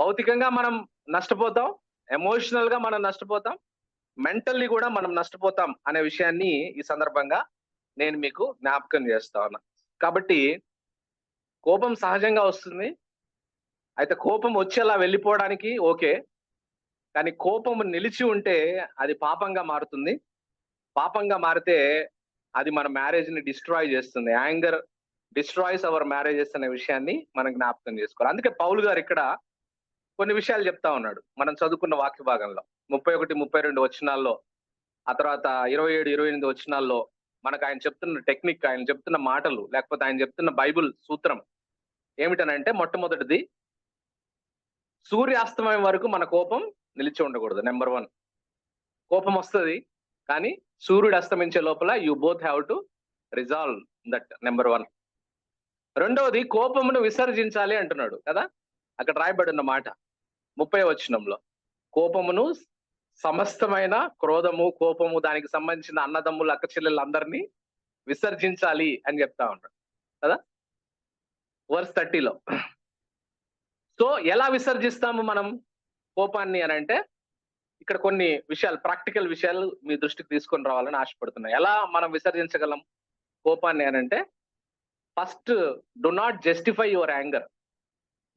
భౌతికంగా మనం నష్టపోతాం, ఎమోషనల్ గా మనం నష్టపోతాం, మెంటల్లీ కూడా మనం నష్టపోతాం అనే విషయాన్ని ఈ సందర్భంగా నేను మీకు జ్ఞాపకం చేస్తా ఉన్నా. కాబట్టి కోపం సహజంగా వస్తుంది. అయితే కోపం వచ్చేలా వెళ్ళిపోవడానికి ఓకే, కానీ కోపం నిలిచి ఉంటే అది పాపంగా మారుతుంది. పాపంగా మారితే అది మన మ్యారేజ్ ని డిస్ట్రాయ్ చేస్తుంది. యాంగర్ డిస్ట్రాయ్స్ అవర్ మ్యారేజెస్ అనే విషయాన్ని మనం జ్ఞాపకం చేసుకోవాలి. అందుకే పౌలు గారు ఇక్కడ కొన్ని విషయాలు చెప్తా ఉన్నాడు మనం చదువుకున్న వాక్య భాగంలో. 31, 32 వచనాల్లో, ఆ తర్వాత 27, 28 వచనాల్లో మనకు ఆయన చెప్తున్న టెక్నిక్, ఆయన చెప్తున్న మాటలు, లేకపోతే ఆయన చెప్తున్న బైబుల్ సూత్రం ఏమిటనంటే, మొట్టమొదటిది, సూర్యాస్తమయం వరకు మన కోపం నిలిచి ఉండకూడదు. నెంబర్ 1, కోపం వస్తుంది కానీ సూర్యుడు అస్తమించే లోపల you both have to resolve that. Number 1. రెండవది, కోపమును విసర్జించాలి అంటున్నాడు కదా. అక్కడ రాయబడి ఉన్న మాట 30వ వచనంలో, కోపమును, సమస్తమైన క్రోధము, కోపము, దానికి సంబంధించిన అన్నదమ్ములు, అక్క చెల్లెళ్ళందరినీ విసర్జించాలి అని చెప్తా ఉంటాడు కదా, వర్స్ 30లో. సో ఎలా విసర్జిస్తాము మనం కోపాన్ని అని అంటే, ఇక్కడ కొన్ని విషయాలు, ప్రాక్టికల్ విషయాలు మీ దృష్టికి తీసుకొని రావాలని ఆశపడుతున్నాయి. ఎలా మనం విసర్జించగలం కోపాన్ని అని అంటే, first do not justify your anger.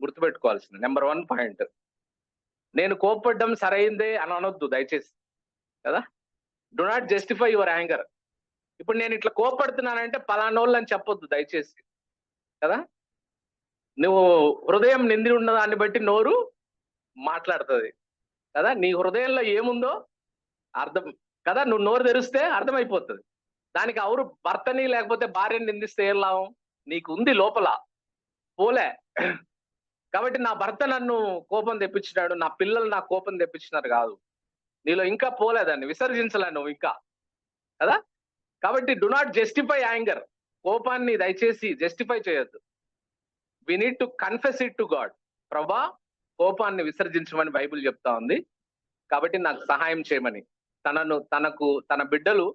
గుర్తుపెట్టుకోవాల్సింది నెంబర్ 1 పాయింట్. నేను కోపపడ్డం సరైందే అని అనొద్దు దయచేసి కదా. Do not justify your anger. ఇప్పుడు నేను ఇట్లా కోపడుతున్నానంటే పలానోళ్ళు అని చెప్పొద్దు దయచేసి కదా. నువ్వు హృదయం నిండి ఉన్న దాన్ని బట్టి నోరు మాట్లాడుతుంది కదా. నీ హృదయంలో ఏముందో అర్థం కదా, నువ్వు నోరు తెరిస్తే అర్థమైపోతుంది. దానికి ఎవరు భర్తని లేకపోతే భార్యని నిందిస్తే ఏం లాభం? నీకు ఉంది లోపల, పోలే. కాబట్టి నా భర్త నన్ను కోపం తెప్పించినాడు, నా పిల్లలు నా కోపం తెప్పించినారు కాదు, నీలో ఇంకా పోలేదాన్ని విసర్జించలే నువ్వు ఇంకా కదా. కాబట్టి డు నాట్ జస్టిఫై యాంగర్. కోపాన్ని దయచేసి జస్టిఫై చేయొద్దు. We need to confess it to God. ప్రభా, కోపాన్ని విసర్జించమని బైబిల్ చెప్తా ఉంది, కాబట్టి నాకు సహాయం చేయమని. తన బిడ్డలు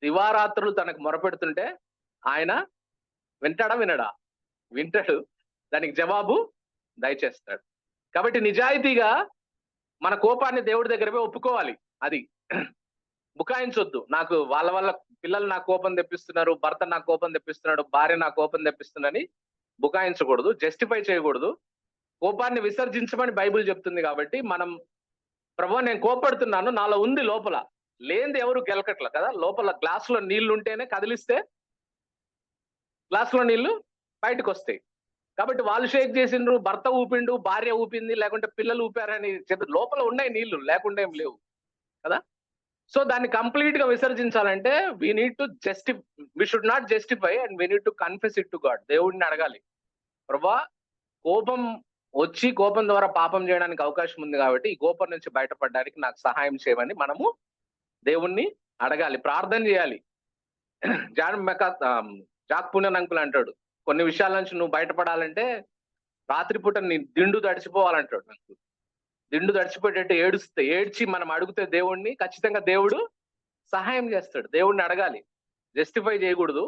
దివారాత్రులు తనకు మొరపెడుతుంటే ఆయన వింటాడా? వింటాడు. దానికి జవాబు దయచేస్తాడు. కాబట్టి నిజాయితీగా మన కోపాన్ని దేవుడి దగ్గర పోయి ఒప్పుకోవాలి. అది బుకాయించొద్దు. నాకు వాళ్ళ పిల్లలు నా కోపం తెప్పిస్తున్నారు, భర్త నా కోపం తెప్పిస్తున్నాడు, భార్య నా కోపం తెప్పిస్తుందని బుకాయించకూడదు, జస్టిఫై చేయకూడదు. కోపాన్ని విసర్జించమని బైబిల్ చెప్తుంది. కాబట్టి మనం, ప్రభు నేను కోపడుతున్నాను, నాలో ఉంది లోపల, లేనిది ఎవరు గెలకట్ల కదా. లోపల గ్లాసులో నీళ్లు ఉంటేనే కదిలిస్తే గ్లాసులో నీళ్లు బయటకు వస్తాయి. కాబట్టి వాళ్ళు షేక్ చేసిండ్రు, భర్త ఊపిండు, భార్య ఊపింది, లేకుంటే పిల్లలు ఊపారని చెప్పి లోపల ఉన్నాయి నీళ్లు, లేకుండా ఏం లేవు కదా. సో దాన్ని కంప్లీట్ గా విసర్జించాలంటే we should not justify and we need to confess it to God. దేవుడిని అడగాలి, ప్రభా కోపం వచ్చి కోపం ద్వారా పాపం చేయడానికి అవకాశం ఉంది, కాబట్టి ఈ కోపం నుంచి బయటపడడానికి నాకు సహాయం చేయమని మనము దేవుణ్ణి అడగాలి, ప్రార్థన చేయాలి. జాక్ పునన్ అంకుల్ అంటాడు, కొన్ని విషయాల నుంచి నువ్వు బయటపడాలంటే రాత్రిపూట నీ దిండు తడిచిపోవాలంటాడు. నాకు దిండు తడిచిపోయేటట్టు ఏడ్చి మనం అడిగితే దేవుణ్ణి, ఖచ్చితంగా దేవుడు సహాయం చేస్తాడు. దేవుణ్ణి అడగాలి, జస్టిఫై చేయకూడదు.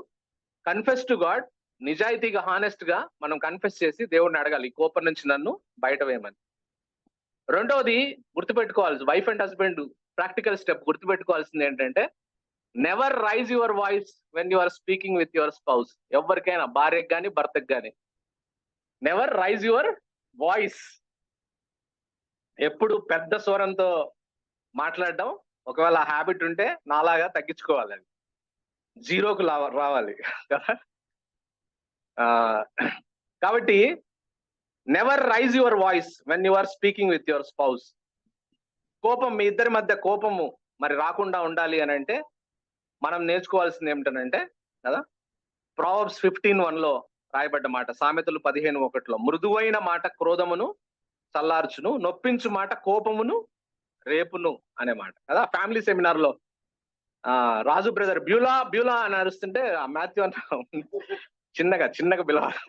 Confess to God. నిజాయితీగా, హానెస్ట్ గా మనం కన్ఫెస్ చేసి దేవుణ్ణి అడగాలి, ఈ కోపం నుంచి నన్ను బయట వేయమని. రెండవది గుర్తుపెట్టుకోవాల్సి, wife and husband practical step గుర్తుపెట్టుకోవాల్సింది ఏంటంటే, never raise your voice when you are speaking with your spouse. ఎవరికైనా, భార్యకు కానీ భర్తకు కానీ, నెవర్ రైజ్ యువర్ వాయిస్. ఎప్పుడు పెద్ద స్వరంతో మాట్లాడడం, ఒకవేళ హ్యాబిట్ ఉంటే నాలాగా తగ్గించుకోవాలి, అది జీరోకు రావాలి కదా. కాబట్టి never raise your voice when you are speaking with your spouse. కోపం, మీ ఇద్దరి మధ్య కోపము మరి రాకుండా ఉండాలి అని అంటే మనం నేర్చుకోవాల్సింది ఏమిటనంటే కదా, ప్రావర్బ్స్ 15:1లో రాయబడ్డ మాట, సామెతలు 15:1లో, మృదువైన మాట క్రోధమును చల్లార్చును, నొప్పించు మాట కోపమును రేపును అనే మాట కదా. ఫ్యామిలీ సెమినార్ లో రాజు బ్రదర్ బ్యూలా బ్యూలా అని అరుస్తుంటే ఆ మాథ్యూ అన్న చిన్నగా పిలవాలి.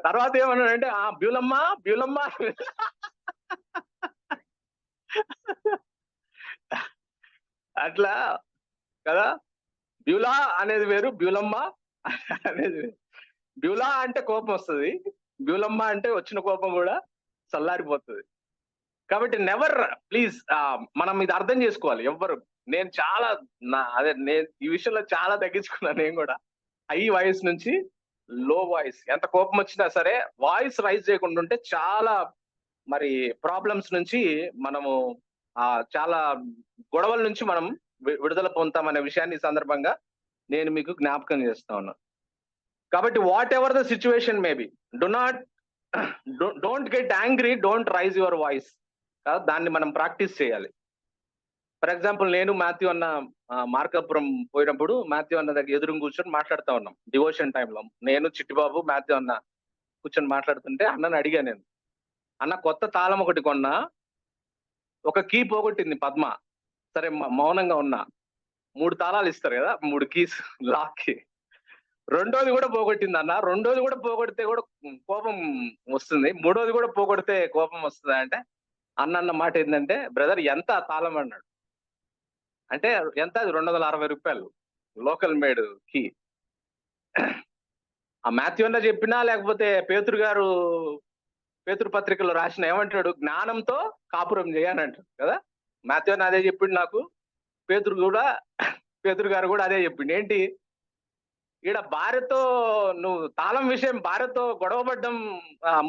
తర్వాత ఏమన్నాడంటే, బ్యూలమ్మ అట్లా కదా. బ్యూలా అనేది వేరు, బ్యూలమ్మ అనేది వేరు. బ్యూలా అంటే కోపం వస్తుంది, బ్యూలమ్మ అంటే వచ్చిన కోపం కూడా చల్లారిపోతుంది. కాబట్టి నెవర్, ప్లీజ్ మనం ఇది అర్థం చేసుకోవాలి. ఎవ్వరు, నేను చాలా ఈ విషయంలో చాలా తగ్గించుకున్నాను. నేను కూడా హై వాయిస్ నుంచి లో వాయిస్, ఎంత కోపం వచ్చినా సరే వాయిస్ రైజ్ చేయకుండా ఉంటే చాలా మరి ప్రాబ్లమ్స్ నుంచి మనము చాలా గొడవల నుంచి మనం విడుదల పొందుతామనే విషయాన్ని ఈ సందర్భంగా నేను మీకు జ్ఞాపకం చేస్తా ఉన్నాను. కాబట్టి what ever the situation may be, don't get angry, don't rise your voice. దాన్ని మనం ప్రాక్టీస్ చేయాలి. ఫర్ ఎగ్జాంపుల్, నేను మాథ్యూ అన్న మార్కాపురం పోయినప్పుడు మాథ్యూ అన్న దగ్గర ఎదురు కూర్చొని మాట్లాడుతూ ఉన్నాం డివోషన్ టైంలో. నేను, చిట్టిబాబు, మాథ్యూ అన్న కూర్చొని మాట్లాడుతుంటే అన్నని అడిగా నేను, అన్న కొత్త తాళం ఒకటి కొన్నా, ఒక కీ పోగొట్టింది పద్మ. సరే మౌనంగా ఉన్నా. 3 తాళాలు ఇస్తారు కదా, 3 కీస్ లాక్ కి. రెండోది కూడా పోగొట్టింది అన్న. రెండోది కూడా పోగొడితే కూడా కోపం వస్తుంది, మూడోది కూడా పోగొడితే కోపం వస్తుంది అంటే, అన్న మాట ఏంటంటే, బ్రదర్ ఎంత తాళం అన్నాడు. అంటే ఎంత? అది 260 రూపాయలు లోకల్ మేడ్ కి. ఆ మాథ్యూ అన్న చెప్పినా, లేకపోతే పేతురు పత్రికలో రాసిన ఏమంటాడు? జ్ఞానంతో కాపురం చేయని అంటాడు కదా. మాథ్యూ అన్న అదే చెప్పిండు నాకు, పేతురు గారు కూడా అదే చెప్పిండు. ఏంటి ఈడ భార్యతో నువ్వు తాళం విషయం భార్యతో గొడవపడ్డం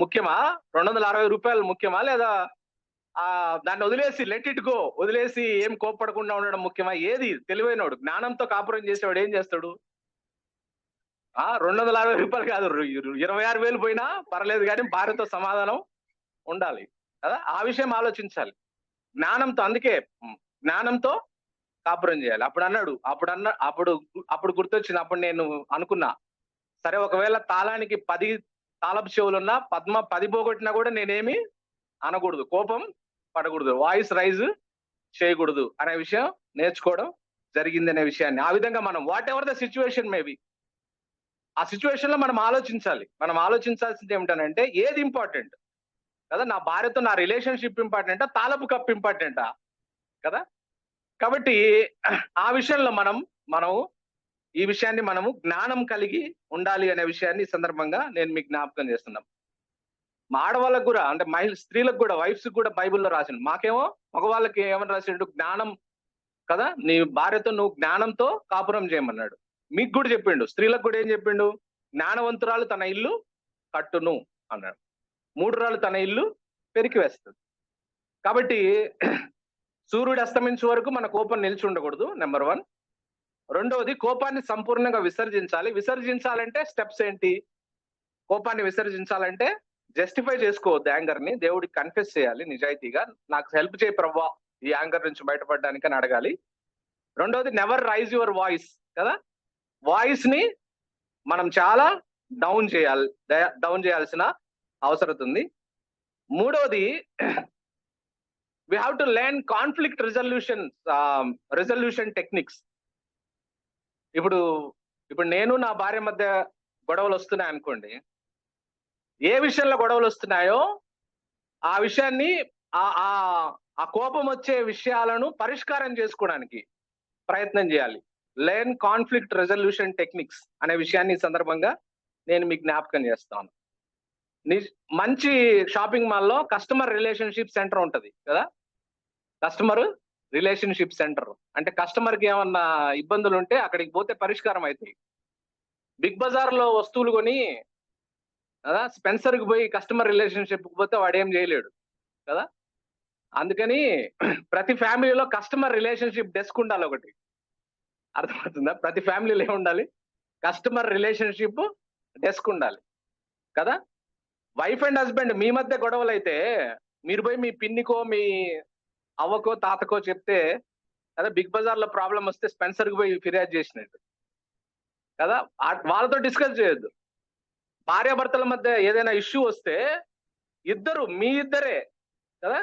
ముఖ్యమా? 260 రూపాయలు ముఖ్యమా? లేదా దాన్ని వదిలేసి లెట్ ఇట్ గో, వదిలేసి ఏం కోప్పడకుండా ఉండడం ముఖ్యమా? ఏది తెలివైనోడు? జ్ఞానంతో కాపురం చేసేవాడు ఏం చేస్తాడు? 260 రూపాయలు కాదు, 26,000 పోయినా పర్లేదు, కానీ భార్యతో సమాధానం ఉండాలి కదా. ఆ విషయం ఆలోచించాలి జ్ఞానంతో. అందుకే జ్ఞానంతో కాపురం చేయాలి. అప్పుడు గుర్తొచ్చింది. అప్పుడు నేను అనుకున్నా, సరే ఒకవేళ తాళానికి 10 తాళపు చెవులున్నా, పద్మ 10 పోగొట్టినా కూడా నేనేమి అనకూడదు, కోపం పడకూడదు, వాయిస్ రైజ్ చేయకూడదు అనే విషయం నేర్చుకోవడం జరిగింది అనే విషయాన్ని. ఆ విధంగా మనం what ever the situation maybe, ఆ సిచ్యువేషన్ లో మనం ఆలోచించాలి. మనం ఆలోచించాల్సింది ఏమిటనంటే, ఏది ఇంపార్టెంట్ కదా? నా భార్యతో నా రిలేషన్షిప్ ఇంపార్టెంటా, తాళపు కప్ ఇంపార్టెంటా కదా? కాబట్టి ఆ విషయంలో మనం ఈ విషయాన్ని మనము జ్ఞానం కలిగి ఉండాలి అనే విషయాన్ని ఈ సందర్భంగా నేను మీకు జ్ఞాపకం చేస్తున్నాం. మా ఆడవాళ్ళకు కూడా, అంటే స్త్రీలకు కూడా, వైఫ్స్ కూడా బైబిల్లో రాసిండు. మాకేమో మగవాళ్ళకి ఏమని రాసిండు? జ్ఞానం కదా, నీ భార్యతో నువ్వు జ్ఞానంతో కాపురం చేయమన్నాడు. మీకు కూడా చెప్పిండు, స్త్రీలకు కూడా ఏం చెప్పిండు? జ్ఞానవంతురాలు తన ఇల్లు కట్టును అన్నాడు, మూఢురాలు తన ఇల్లు పెరికి వేస్తుంది. కాబట్టి సూర్యుడు అస్తమించే వరకు మన కోపం నిలిచి ఉండకూడదు, నెంబర్ 1. రెండవది, కోపాన్ని సంపూర్ణంగా విసర్జించాలి. విసర్జించాలంటే స్టెప్స్ ఏంటి? కోపాన్ని విసర్జించాలంటే జస్టిఫై చేసుకోవద్దు యాంగర్ ని, దేవుడికి కన్ఫెస్ చేయాలి నిజాయితీగా, నాకు హెల్ప్ చేయి ప్రభువా ఈ యాంగర్ నుంచి బయటపడడానికి అని అడగాలి. రెండవది, నెవర్ రైజ్ యువర్ వాయిస్ కదా, వాయిస్ ని మనం చాలా డౌన్ చేయాల్సిన అవసరం ఉంది. మూడవది, we have to learn conflict resolution techniques. ఇప్పుడు నేను నా భార్య మధ్య గొడవలు వస్తున్నాయి అనుకోండి, ఏ విషయంలో గొడవలు వస్తున్నాయో ఆ విషయాన్ని, ఆ కోపం వచ్చే విషయాలను పరిష్కారం చేసుకోవడానికి ప్రయత్నం చేయాలి. లెర్న్ కాన్ఫ్లిక్ట్ రెజల్యూషన్ టెక్నిక్స్ అనే విషయాన్ని ఈ సందర్భంగా నేను మీకు జ్ఞాపకం చేస్తాను. మంచి షాపింగ్ మాల్లో కస్టమర్ రిలేషన్షిప్ సెంటర్ ఉంటది కదా. కస్టమర్ రిలేషన్షిప్ సెంటర్ అంటే కస్టమర్ కి ఏమన్నా ఇబ్బందులు ఉంటే అక్కడికి పోతే పరిష్కారం అవుతాయి. బిగ్ బజార్ లో వస్తువులు కొని కదా, స్పెన్సర్ కి పోయి కస్టమర్ రిలేషన్షిప్ పోతే వాడు ఏం చేయలేడు కదా. అందుకని ప్రతి ఫ్యామిలీలో కస్టమర్ రిలేషన్షిప్ డెస్క్ ఉండాలి ఒకటి. అర్థమవుతుందా? ప్రతి ఫ్యామిలీలో ఏముండాలి? కస్టమర్ రిలేషన్షిప్ డెస్క్ ఉండాలి కదా. వైఫ్ అండ్ హస్బెండ్ మీ మధ్య గొడవలు అయితే మీరు పోయి మీ పిన్నికో, మీ అవ్వకో, తాతకో చెప్తే కదా, బిగ్ బజార్ లో ప్రాబ్లం వస్తే స్పెన్సర్ కి పోయి ఫిర్యాదు చేసినట్టు కదా. వాళ్ళతో డిస్కస్ చేయొద్దు. భార్యాభర్తల మధ్య ఏదైనా ఇష్యూ వస్తే మీ ఇద్దరే కదా,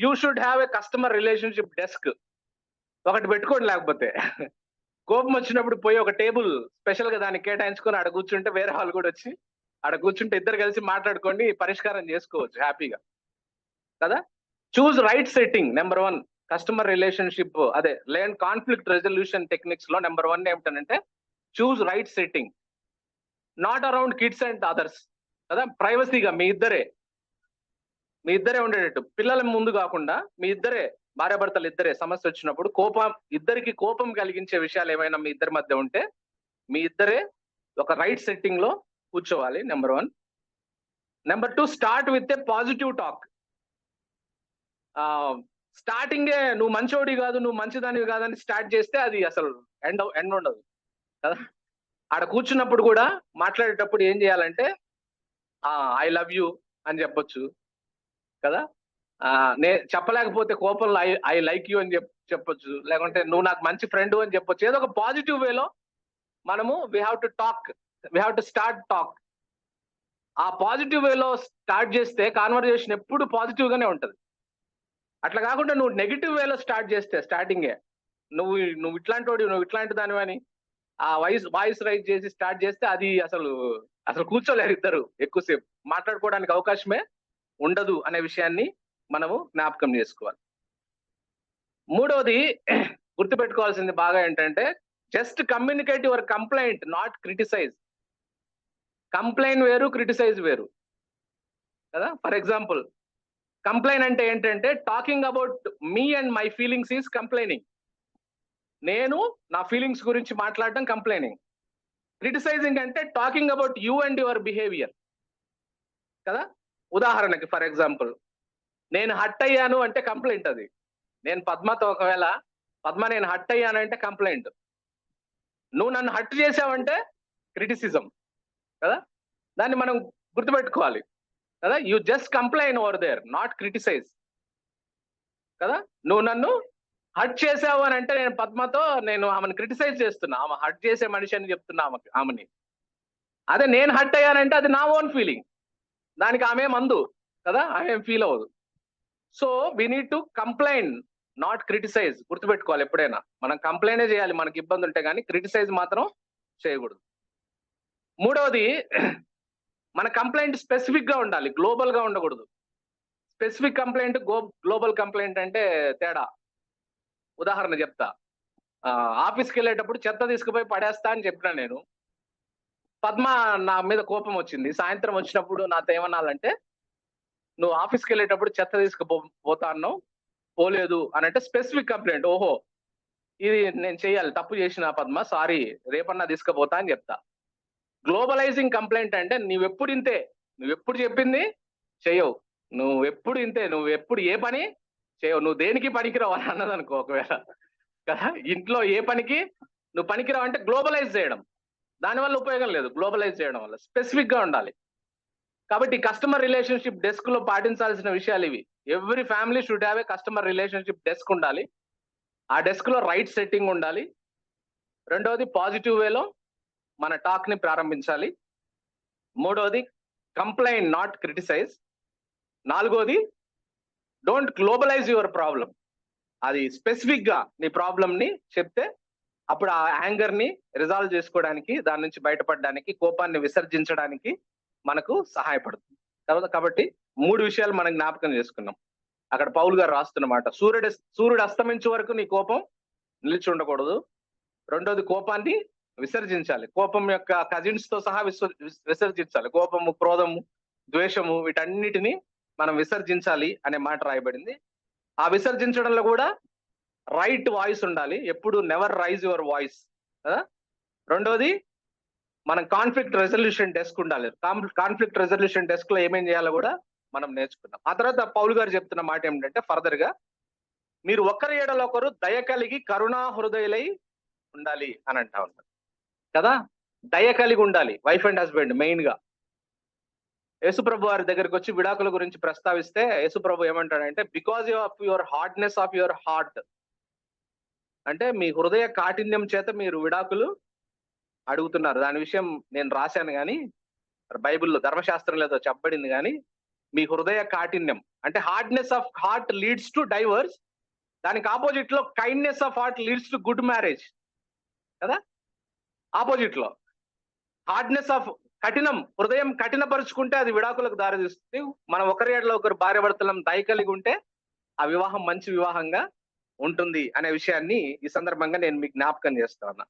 you should have a customer relationship desk ఒకటి పెట్టుకోండి. లేకపోతే కోపం వచ్చినప్పుడు పోయి ఒక టేబుల్ స్పెషల్ గా దాన్ని కేటాయించుకొని ఆడ కూర్చుంటే వేరే వాళ్ళు కూడా వచ్చి ఆడ కూర్చుంటే ఇద్దరు కలిసి మాట్లాడుకోండి, పరిష్కారం చేసుకోవచ్చు హ్యాపీగా కదా. Choose right setting, number 1 customer relationship, అదే లెర్న్ కాన్ఫ్లిక్ట్ రెజల్యూషన్ టెక్నిక్స్ లో నెంబర్ 1 ఏమిటంటే choose right setting, not around kids and others కదా. ప్రైవసీగా మీ ఇద్దరే ఉండేటట్టు, పిల్లల ముందు కాకుండా మీ ఇద్దరే, భార్యాభర్తలు ఇద్దరే సమస్య వచ్చినప్పుడు ఇద్దరికి కోపం కలిగించే విషయాలు ఏమైనా మీ ఇద్దరి మధ్య ఉంటే మీ ఇద్దరే ఒక రైట్ సెట్టింగ్ లో కూర్చోవాలి, number 1. Number 2, start with a positive talk. స్టార్టింగే నువ్వు మంచోడి కాదు, నువ్వు మంచిదానివి కాదని స్టార్ట్ చేస్తే అది అసలు ఎండ్ ఉండదు కదా. ఆడ కూర్చున్నప్పుడు కూడా మాట్లాడేటప్పుడు ఏం చేయాలంటే ఐ లవ్ యూ అని చెప్పొచ్చు కదా. చెప్పలేకపోతే కోపంలో ఐ లైక్ యూ అని చెప్పొచ్చు, లేకుంటే నువ్వు నాకు మంచి ఫ్రెండ్ అని చెప్పొచ్చు. ఏదో ఒక పాజిటివ్ వేలో మనము we have to start talk. ఆ పాజిటివ్ వేలో స్టార్ట్ చేస్తే కాన్వర్జేషన్ ఎప్పుడు పాజిటివ్ గానే ఉంటది. అట్లా కాకుండా నువ్వు నెగిటివ్ వేలో స్టార్ట్ చేస్తే స్టార్టింగే నువ్వు ఇట్లాంటి దానివని ఆ వాయిస్ రైజ్ చేసి స్టార్ట్ చేస్తే అది అసలు కూర్చోలేరు ఇద్దరు, ఎక్కువసేపు మాట్లాడుకోవడానికి అవకాశమే ఉండదు అనే విషయాన్ని మనము జ్ఞాపకం చేసుకోవాలి. మూడవది, గుర్తుపెట్టుకోవాల్సింది బాగా ఏంటంటే, just communicate your complaint, not criticize. Complaint వేరు, క్రిటిసైజ్ వేరు కదా. ఫర్ ఎగ్జాంపుల్, కంప్లైన్ అంటే ఏంటంటే talking about me and my feelings is complaining. నేను నా ఫీలింగ్స్ గురించి మాట్లాడడం కంప్లైనింగ్. క్రిటిసైజింగ్ అంటే talking about you and your behaviour కదా. ఉదాహరణకి ఫర్ ఎగ్జాంపుల్, నేను హట్ అయ్యాను అంటే కంప్లైంట్ అది. నేను పద్మతో ఒకవేళ పద్మ నేను హట్ అయ్యాను అంటే కంప్లైంట్. నువ్వు నన్ను హట్ చేసావంటే క్రిటిసిజం కదా. దాన్ని మనం గుర్తుపెట్టుకోవాలి కదా. You just complain over there, not criticize కదా. నువ్వు నన్ను హట్ చేసావు అని అంటే నేను పద్మతో నేను ఆమెను క్రిటిసైజ్ చేస్తున్నా, ఆమె హట్ చేసే మనిషి అని చెప్తున్నా ఆమెని. అదే నేను హట్ అయ్యానంటే అది నా ఓన్ ఫీలింగ్, దానికి ఆమె మందు కదా, ఆమె ఫీల్ అవ్వదు. So we need to complain, not criticize. గుర్తుపెట్టుకోవాలి, ఎప్పుడైనా మనం కంప్లైనే చేయాలి మనకి ఇబ్బంది ఉంటే, కానీ క్రిటిసైజ్ మాత్రం చేయకూడదు. మూడవది, మన కంప్లైంట్ స్పెసిఫిక్ గా ఉండాలి, గ్లోబల్ గా ఉండకూడదు. స్పెసిఫిక్ కంప్లైంట్, గ్లోబల్ కంప్లైంట్ అంటే తేడా. ఉదాహరణ చెప్తా. ఆఫీస్కి వెళ్ళేటప్పుడు చెత్త తీసుకుపోయి పడేస్తా అని చెప్పినా నేను. పద్మ నా మీద కోపం వచ్చింది. సాయంత్రం వచ్చినప్పుడు నాతో ఏమన్నాలంటే, నువ్వు ఆఫీస్కి వెళ్ళేటప్పుడు చెత్త తీసుకుపోతా అన్నావు, పోలేదు అని అంటే స్పెసిఫిక్ కంప్లైంట్. ఓహో, ఇది నేను చెయ్యాలి, తప్పు చేసిన పద్మ, సారీ, రేపన్నా తీసుకుపోతా అని చెప్తా. గ్లోబలైజింగ్ కంప్లైంట్ అంటే నువ్వెప్పుడు ఇంతే, నువ్వెప్పుడు చెప్పింది చెయ్యవు, నువ్వెప్పుడు ఇంతే, నువ్వెప్పుడు ఏ పని చేయవు, నువ్వు దేనికి పనికిరావు అని అన్నది అనుకో ఒకవేళ కదా. ఇంట్లో ఏ పనికి నువ్వు పనికిరావు అంటే గ్లోబలైజ్ చేయడం, దానివల్ల ఉపయోగం లేదు. గ్లోబలైజ్ చేయడం వల్ల స్పెసిఫిక్ గా ఉండాలి. కాబట్టి కస్టమర్ రిలేషన్షిప్ డెస్క్ లో పాటించాల్సిన విషయాలు ఇవి. Every family should have a customer relationship desk ఉండాలి. ఆ డెస్క్ లో రైట్ సెట్టింగ్ ఉండాలి. రెండవది, పాజిటివ్ వేలో మన టాక్ ని ప్రారంభించాలి. మూడవది, కంప్లైంట్ నాట్ క్రిటిసైజ్. నాలుగోది, డోంట్ గ్లోబలైజ్ యువర్ ప్రాబ్లం. అది స్పెసిఫిక్ గా నీ ప్రాబ్లం ని చెప్తే అప్పుడు ఆ యాంగర్ ని రిజాల్వ్ చేసుకోవడానికి, దాని నుంచి బయటపడడానికి, కోపాన్ని విసర్జించడానికి మనకు సహాయపడుతుంది. కాబట్టి 3 విషయాలు మనం జ్ఞాపకం చేసుకున్నాం. అక్కడ పౌలు గారు రాస్తున్నమాట, సూర్యుడు అస్తమించే వరకు నీ కోపం నిలిచి ఉండకూడదు. రెండోది, కోపాన్ని విసర్జించాలి. కోపం యొక్క కజిన్స్ తో సహా విసర్జించాలి. కోపము, క్రోధము, ద్వేషము, వీటన్నిటిని మనం విసర్జించాలి అనే మాట రాయబడింది. ఆ విసర్జించడంలో కూడా రైట్ వాయిస్ ఉండాలి. ఎప్పుడు నెవర్ రైజ్ యువర్ వాయిస్ కదా. రెండోది, మనం కాన్ఫ్లిక్ట్ రెజల్యూషన్ డెస్క్ ఉండాలి. కాన్ఫ్లిక్ట్ రెజల్యూషన్ డెస్క్ లో ఏమేం చేయాలో కూడా మనం నేర్చుకున్నాం. ఆ తర్వాత పౌలు గారు చెప్తున్న మాట ఏమిటంటే, ఫర్దర్ గా మీరు ఒకరి ఎడల ఒకరు దయ కలిగి కరుణా హృదయులై ఉండాలి అని అంటా ఉంటారు కదా. దయ కలిగి ఉండాలి వైఫ్ అండ్ హస్బెండ్. మెయిన్ గా యేసుప్రభు వారి దగ్గరికి వచ్చి విడాకుల గురించి ప్రస్తావిస్తే యేసుప్రభు ఏమంటాడంటే, because of your hardness of your heart, అంటే మీ హృదయ కాఠిన్యం చేత మీరు విడాకులు అడుగుతున్నారు. దాని విషయం నేను రాశాను కానీ, బైబిల్లో ధర్మశాస్త్రం లేదో చెప్పబడింది కానీ, మీ హృదయ కాఠిన్యం అంటే hardness of heart leads to divorce. దానికి ఆపోజిట్ లో kindness of heart leads to good marriage కదా. ఆపోజిట్ లో హార్డ్నెస్ ఆఫ్ కఠినం, హృదయం కఠినపరుచుకుంటే అది విడాకులకు దారితీస్తుంది. మనం ఒకరి ఏడలో ఒకరు భార్య భర్తలం దయ కలిగి ఉంటే ఆ వివాహం మంచి వివాహంగా ఉంటుంది అనే విషయాన్ని ఈ సందర్భంగా నేను మీకు జ్ఞాపకం చేస్తాను.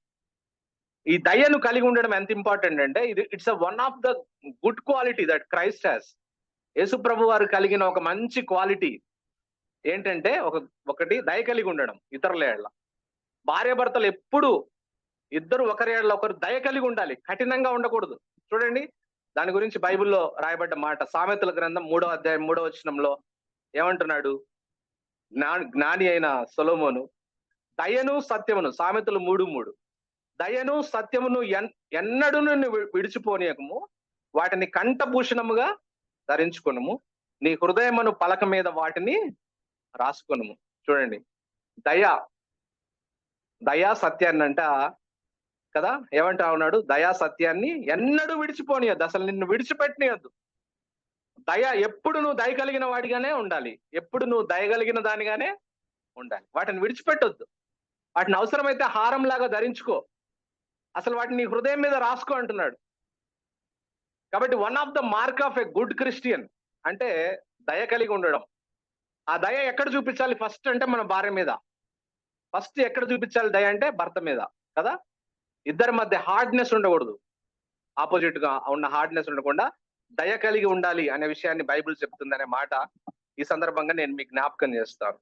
ఈ దయను కలిగి ఉండడం ఎంత ఇంపార్టెంట్ అంటే, it's one of the good quality that Christ has. యేసుప్రభు వారు కలిగిన ఒక మంచి క్వాలిటీ ఏంటంటే, ఒకటి దయ కలిగి ఉండడం ఇతరుల ఏళ్ళ. భార్య భర్తలు ఎప్పుడు ఇద్దరు ఒకరి ఏళ్ళ ఒకరు దయ కలిగి ఉండాలి, కఠినంగా ఉండకూడదు. చూడండి, దాని గురించి బైబిల్లో రాయబడ్డ మాట సామెతల గ్రంథం 3వ అధ్యాయం 3వ వచనంలో ఏమంటున్నాడు? జ్ఞాని అయిన సొలొమోను, దయను సత్యమును, సామెతలు 3:3, దయను సత్యమును ఎన్నడూ విడిచిపోనీయకము, వాటిని కంఠభూషణముగా ధరించుకొనుము, నీ హృదయమును పలక మీద వాటిని రాసుకొనుము. చూడండి, దయా సత్యాన్ని అంట కదా, ఏమంటా ఉన్నాడు? దయా సత్యాన్ని ఎన్నడూ విడిచిపోనియద్దు, అసలు నిన్ను విడిచిపెట్టనియద్దు. దయ ఎప్పుడు నువ్వు దయ కలిగిన వాడిగానే ఉండాలి, ఎప్పుడు నువ్వు దయగలిగిన దానిగానే ఉండాలి. వాటిని విడిచిపెట్టొద్దు. వాటిని అవసరమైతే హారం లాగా ధరించుకో, అసలు వాటిని నీ హృదయం మీద రాసుకో అంటున్నాడు. కాబట్టి one of the mark of a good Christian అంటే దయ కలిగి ఉండడం. ఆ దయ ఎక్కడ చూపించాలి? ఫస్ట్ అంటే మన భార్య మీద. ఫస్ట్ ఎక్కడ చూపించాలి దయ అంటే భర్త మీద కదా. ఇద్దరి మధ్య హార్డ్నెస్ ఉండకూడదు, ఆపోజిట్ గా ఉన్న హార్డ్నెస్ ఉండకుండా దయ కలిగి ఉండాలి అనే విషయాన్ని బైబిల్ చెప్తుంది అనే మాట ఈ సందర్భంగా నేను మీకు జ్ఞాపకం చేస్తాను.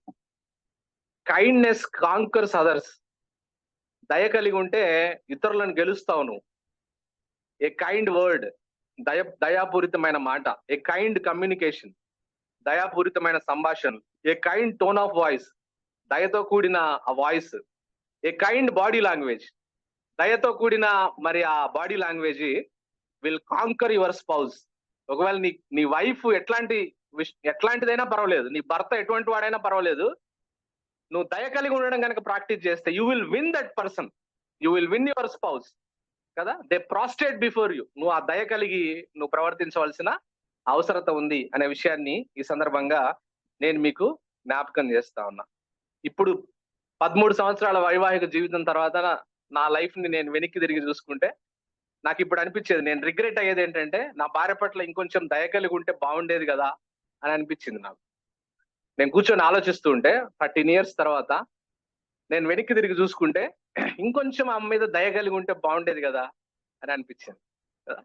Kindness conquers others. దయ కలిగి ఉంటే ఇతరులను గెలుస్తావు నువ్వు. ఏ కైండ్ వర్డ్, దయాపూరితమైన మాట, ఏ కైండ్ కమ్యూనికేషన్, దయాపూరితమైన సంభాషణ, ఏ కైండ్ టోన్ ఆఫ్ వాయిస్, దయతో కూడిన ఆ వాయిస్, ఏ కైండ్ బాడీ లాంగ్వేజ్, దయతో కూడిన మరి ఆ body language will canker your spouse. ఒకవేళ నీ వైఫ్ ఎట్లాంటిదైనా పర్వాలేదు, నీ భర్త ఎటువంటి వాడైనా పర్వాలేదు, నువ్వు దయ కలిగి ఉండడం కనుక ప్రాక్టీస్ చేస్తే you will win that person, you will win your spouse కదా. They prostrate before you. నువ్వు ఆ దయ కలిగి నువ్వు ప్రవర్తించవలసిన అవసరత ఉంది అనే విషయాన్ని ఈ సందర్భంగా నేను మీకు జ్ఞాపకం చేస్తా ఉన్నా. ఇప్పుడు 13 సంవత్సరాల వైవాహిక జీవితం తర్వాత నా లైఫ్ ని నేను వెనక్కి తిరిగి చూసుకుంటే నాకు ఇప్పుడు అనిపించేది, నేను రిగ్రెట్ అయ్యేది ఏంటంటే నా భార్య పట్ల ఇంకొంచెం దయ కలిగి ఉంటే బాగుండేది కదా అని అనిపించింది నాకు. నేను కూర్చొని ఆలోచిస్తూ ఉంటే 13 years తర్వాత నేను వెనక్కి తిరిగి చూసుకుంటే ఇంకొంచెం ఆమె మీద దయ కలిగి ఉంటే బాగుండేది కదా అని అనిపించింది కదా.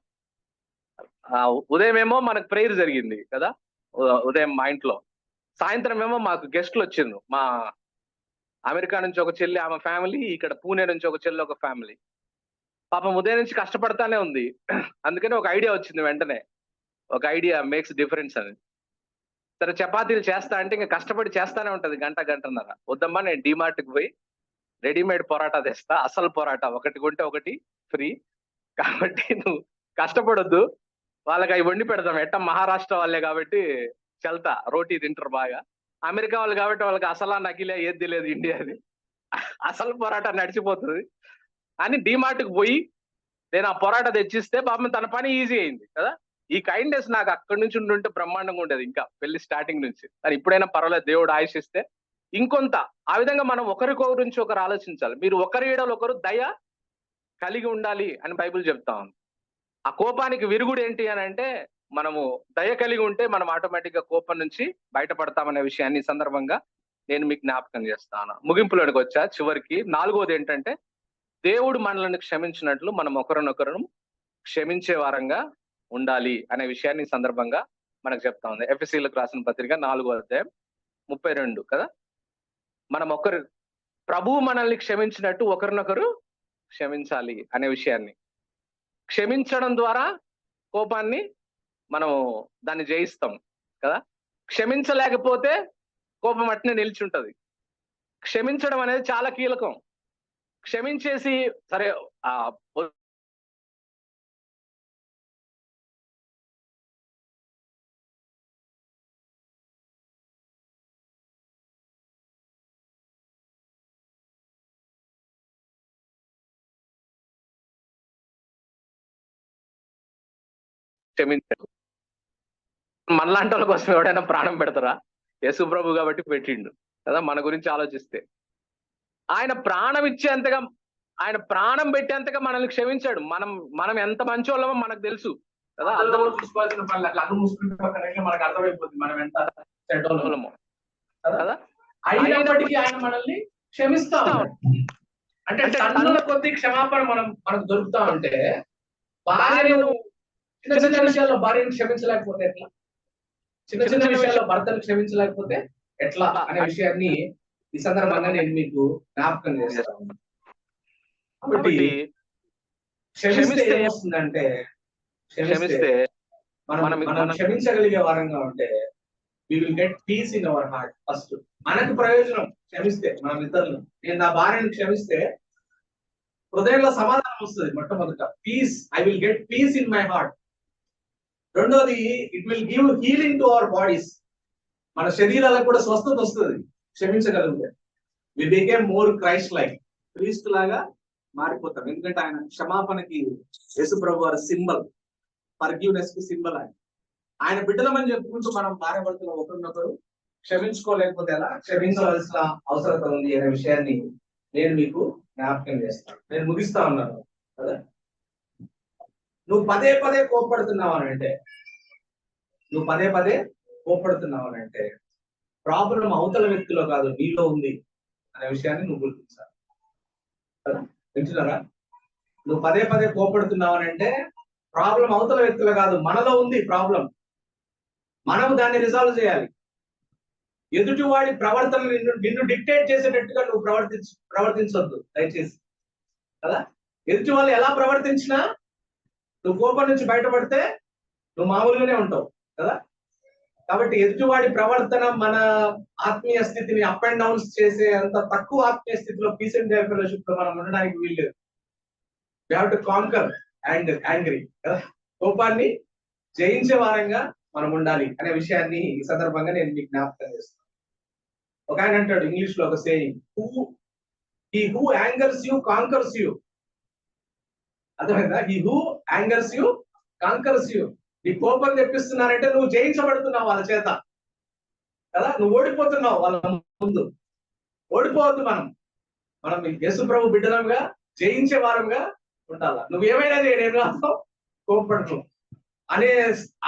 ఉదయం ఏమో మనకు ప్రేయర్ జరిగింది కదా, ఉదయం మా ఇంట్లో. సాయంత్రం ఏమో మాకు గెస్ట్లు వచ్చిండ్రు. మా అమెరికా నుంచి ఒక చెల్లి, ఆమె ఫ్యామిలీ, ఇక్కడ పూణే నుంచి ఒక చెల్లి, ఒక ఫ్యామిలీ. పాపం ఉదయం నుంచి కష్టపడతానే ఉంది. అందుకని ఒక ఐడియా వచ్చింది వెంటనే, ఒక ఐడియా మేక్స్ డిఫరెన్స్ అని. సరే చపాతీలు చేస్తా అంటే ఇంకా కష్టపడి చేస్తానే ఉంటది గంటన్నర. వద్దమ్మా నేను డిమార్ట్కి పోయి రెడీమేడ్ పొరాటా తెస్తా, అసలు పొరాటా, ఒకటి కొంటే ఒకటి ఫ్రీ, కాబట్టి నువ్వు కష్టపడొద్దు, వాళ్ళకి అవి వండి పెడతాం. ఎట్ట మహారాష్ట్ర వాళ్ళే కాబట్టి చల్తా, రోటీ తింటారు బాగా. అమెరికా వాళ్ళు కాబట్టి వాళ్ళకి అసలా నకిలే ఏది తెలియదు ఇండియాది, అసలు పొరాటా నడిచిపోతుంది అని డిమార్ట్కి పోయి నేను ఆ పొరాటా తెచ్చిస్తే పాపం తన పని ఈజీ అయింది కదా. ఈ కైండ్నెస్ నాకు అక్కడి నుంచి ఉంటే బ్రహ్మాండంగా ఉండేది, ఇంకా పెళ్లి స్టార్టింగ్ నుంచి. కానీ ఇప్పుడైనా పర్వాలేదు, దేవుడు ఆయుషిస్తే ఇంకొంత. ఆ విధంగా మనం ఒకరి గురించి ఒకరు ఆలోచించాలి. మీరు ఒకరి ఏడలో ఒకరు దయ కలిగి ఉండాలి అని బైబిల్ చెప్తా ఉంది. ఆ కోపానికి విరుగుడు ఏంటి అని అంటే, మనము దయ కలిగి ఉంటే మనం ఆటోమేటిక్ గా కోపం నుంచి బయటపడతామనే విషయాన్ని ఈ సందర్భంగా నేను మీకు జ్ఞాపకం చేస్తాను. ముగింపులోనికి వచ్చా చివరికి. 4వది ఏంటంటే, దేవుడు మనల్ని క్షమించినట్లు మనం ఒకరినొకరు క్షమించే వారంగా ఉండాలి అనే విషయాన్ని ఈ సందర్భంగా మనకు చెప్తా ఉంది. ఎఫెసీయులకు రాసిన పత్రిక 4:32 కదా. మనం ప్రభువు మనల్ని క్షమించినట్టు ఒకరినొకరు క్షమించాలి అనే విషయాన్ని. క్షమించడం ద్వారా కోపాన్ని మనం దాన్ని జయిస్తాం కదా. క్షమించలేకపోతే కోపం అట్నే నిలిచుంటది. క్షమించడం అనేది చాలా కీలకం. క్షమించేసి సరే క్షమించాడు. మనలాంటి వాళ్ళ కోసం ఎవడైనా ప్రాణం పెడతారా? యేసు ప్రభు కాబట్టి పెట్టిండు కదా. మన గురించి ఆలోచిస్తే ఆయన ప్రాణం ఇచ్చేంతగా, ఆయన ప్రాణం పెట్టేంతగా మనల్ని క్షమించాడు. మనం ఎంత మంచి వాళ్ళమో మనకు తెలుసు కదా. అర్థంలో చూసుకోవాల్సిన పని అట్లా మూసుకుంటే మనకు అర్థమైపోతుంది మనం ఎంత చెడ్డోళ్ళమో కదా. అయినప్పటికీ ఆయన మనల్ని క్షమిస్తా ఉన్నాడు. అంటే టన్నుల కొద్ది క్షమాపణ మనకు దొరుకుతా ఉంటే, భార్యను చిన్న చిన్న విషయాల్లో భార్యను క్షమించలేకపోతే ఎట్లా, చిన్న చిన్న విషయాల్లో భర్తను క్షమించలేకపోతే ఎట్లా అనే విషయాన్ని ఈ సందర్భంగా నేను మీకు జ్ఞాపకం చేస్తాను. కాబట్టి క్షమిస్తే ఏమొస్తుందంటే, క్షమిస్తే మనం క్షమించగలిగే వారంగా ఉంటే we will get peace in our heart. First మనకు ప్రయోజనం క్షమిస్తే. మనం ఇతరులు, నేను నా భార్యను క్షమిస్తే హృదయంలో సమాధానం వస్తుంది. మొట్టమొదట peace, I will get peace in my heart. రెండోది, it will give healing to our bodies. మన శరీరాలకు కూడా స్వస్థత వస్తుంది క్షమించగలిగితే. We became more Christ like, క్రీస్తు లాగా మారిపోతాం. ఎందుకంటే ఆయన క్షమాపణకి యేసు ప్రభు వారి సింబల్, ఫర్గివ్నెస్ కి సింబల్. ఆయన బిడ్డలమని చెప్పుకుంటూ మనం భార్యాభర్తలు ఒకరినొకరు క్షమించుకోలేకపోతే ఎలా, క్షమించవలసిన అవసరం ఉంది అనే విషయాన్ని నేను మీకు జ్ఞాపకం చేస్తాను. నేను ముగిస్తా ఉన్నాను కదా. నువ్వు పదే పదే కోప్పడుతున్నావనంటే, ప్రాబ్లం అవతల వ్యక్తిలో కాదు, నీలో ఉంది. అనే విషయాన్ని నువ్వు గుర్తించాలి కదా. వింటున్నారా? నువ్వు పదే పదే కోపడుతున్నావు అని అంటే ప్రాబ్లం అవతల వ్యక్తులు కాదు, మనలో ఉంది ప్రాబ్లం. మనం దాన్ని రిజాల్వ్ చేయాలి. ఎదుటివాడి ప్రవర్తన నిన్ను డిక్టేట్ చేసేటట్టుగా నువ్వు ప్రవర్తించొద్దు దయచేసి కదా. ఎదుటి వాళ్ళు ఎలా ప్రవర్తించినా నువ్వు కోపం నుంచి బయటపడితే నువ్వు మామూలుగానే ఉంటావు కదా. కాబట్టి ఎదుటివాడి ప్రవర్తన మన ఆత్మీయ స్థితిని అప్ అండ్ డౌన్స్ చేసే అంత తక్కువ ఆత్మీయ స్థితిలో పీస్ అండ్ ఫెలోషిప్ లో మనం ఉండడానికి వీల్లేదు. We have to conquer and angry కదా. కోపాన్ని జయించే వారంగా మనం ఉండాలి అనే విషయాన్ని ఈ సందర్భంగా నేను మీకు జ్ఞాపకం చేస్తాను. ఒక ఆయన అంటాడు ఇంగ్లీష్ లో ఒక saying, who angers you conquers you. అర్థమైందా? He who angers you conquers you. నీ కోపం తెప్పిస్తున్నారంటే నువ్వు జయించబడుతున్నావు వాళ్ళ చేత కదా. నువ్వు ఓడిపోతున్నావు వాళ్ళ ముందు. ఓడిపోవద్దు. మనం యేసు ప్రభు బిడ్డలంగా జయించే వారంగా ఉండాలా. నువ్వు ఏమైనా నేను రాస్తావు కోపడను అనే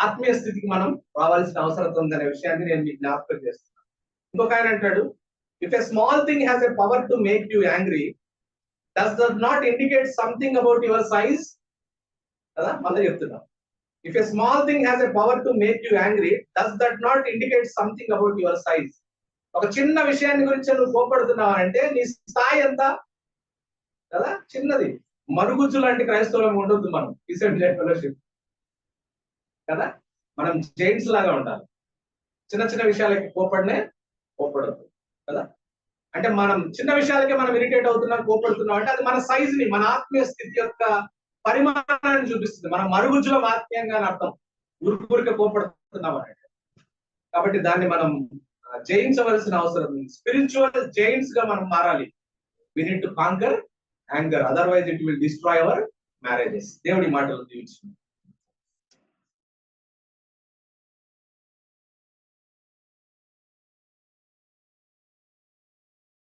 ఆత్మీయ స్థితికి మనం రావాల్సిన అవసరం ఉందనే విషయాన్ని నేను మీకు జ్ఞాపకం చేస్తున్నాను. ఇంకొక ఆయన అంటాడు, if a small thing has a power to make you angry, does not indicate something about your size కదా. మళ్ళీ చెప్తున్నాం, if a small thing has a power to make you angry, does that not indicate something about your size. ఒక చిన్న విషయాన్ని గురించి నువ్వు కోపడుతున్నావు అంటే నీ స్థాయి ఎంత కదా, చిన్నది. మరుగుజ్జు లాంటి క్రైస్తవులం ఉండొద్దు మనం పీస్ అండ్ ఫెలోషిప్ కదా. మనం జైంట్స్ లాగా ఉండాలి. చిన్న చిన్న విషయాలకి కోపడద్దు కదా. అంటే మనం చిన్న విషయాలకే మనం ఇరిటేట్ అవుతున్నాం, కోపడుతున్నాం అంటే అది మన సైజ్ ని, మన ఆత్మీయ స్థితి యొక్క పరిమాణాన్ని చూపిస్తుంది. మనం మరుగుజ్జులో ఆత్మీయంగా అని అర్థం, ఊరికే కోపడుతున్నాం అంటే. కాబట్టి దాన్ని మనం జయించవలసిన అవసరం ఉంది. స్పిరిచువల్ జైంట్స్ గా మనం మారాలి. We need to conquer anger, otherwise it will destroy our marriages. దేవుడి మాటలు దీవించు.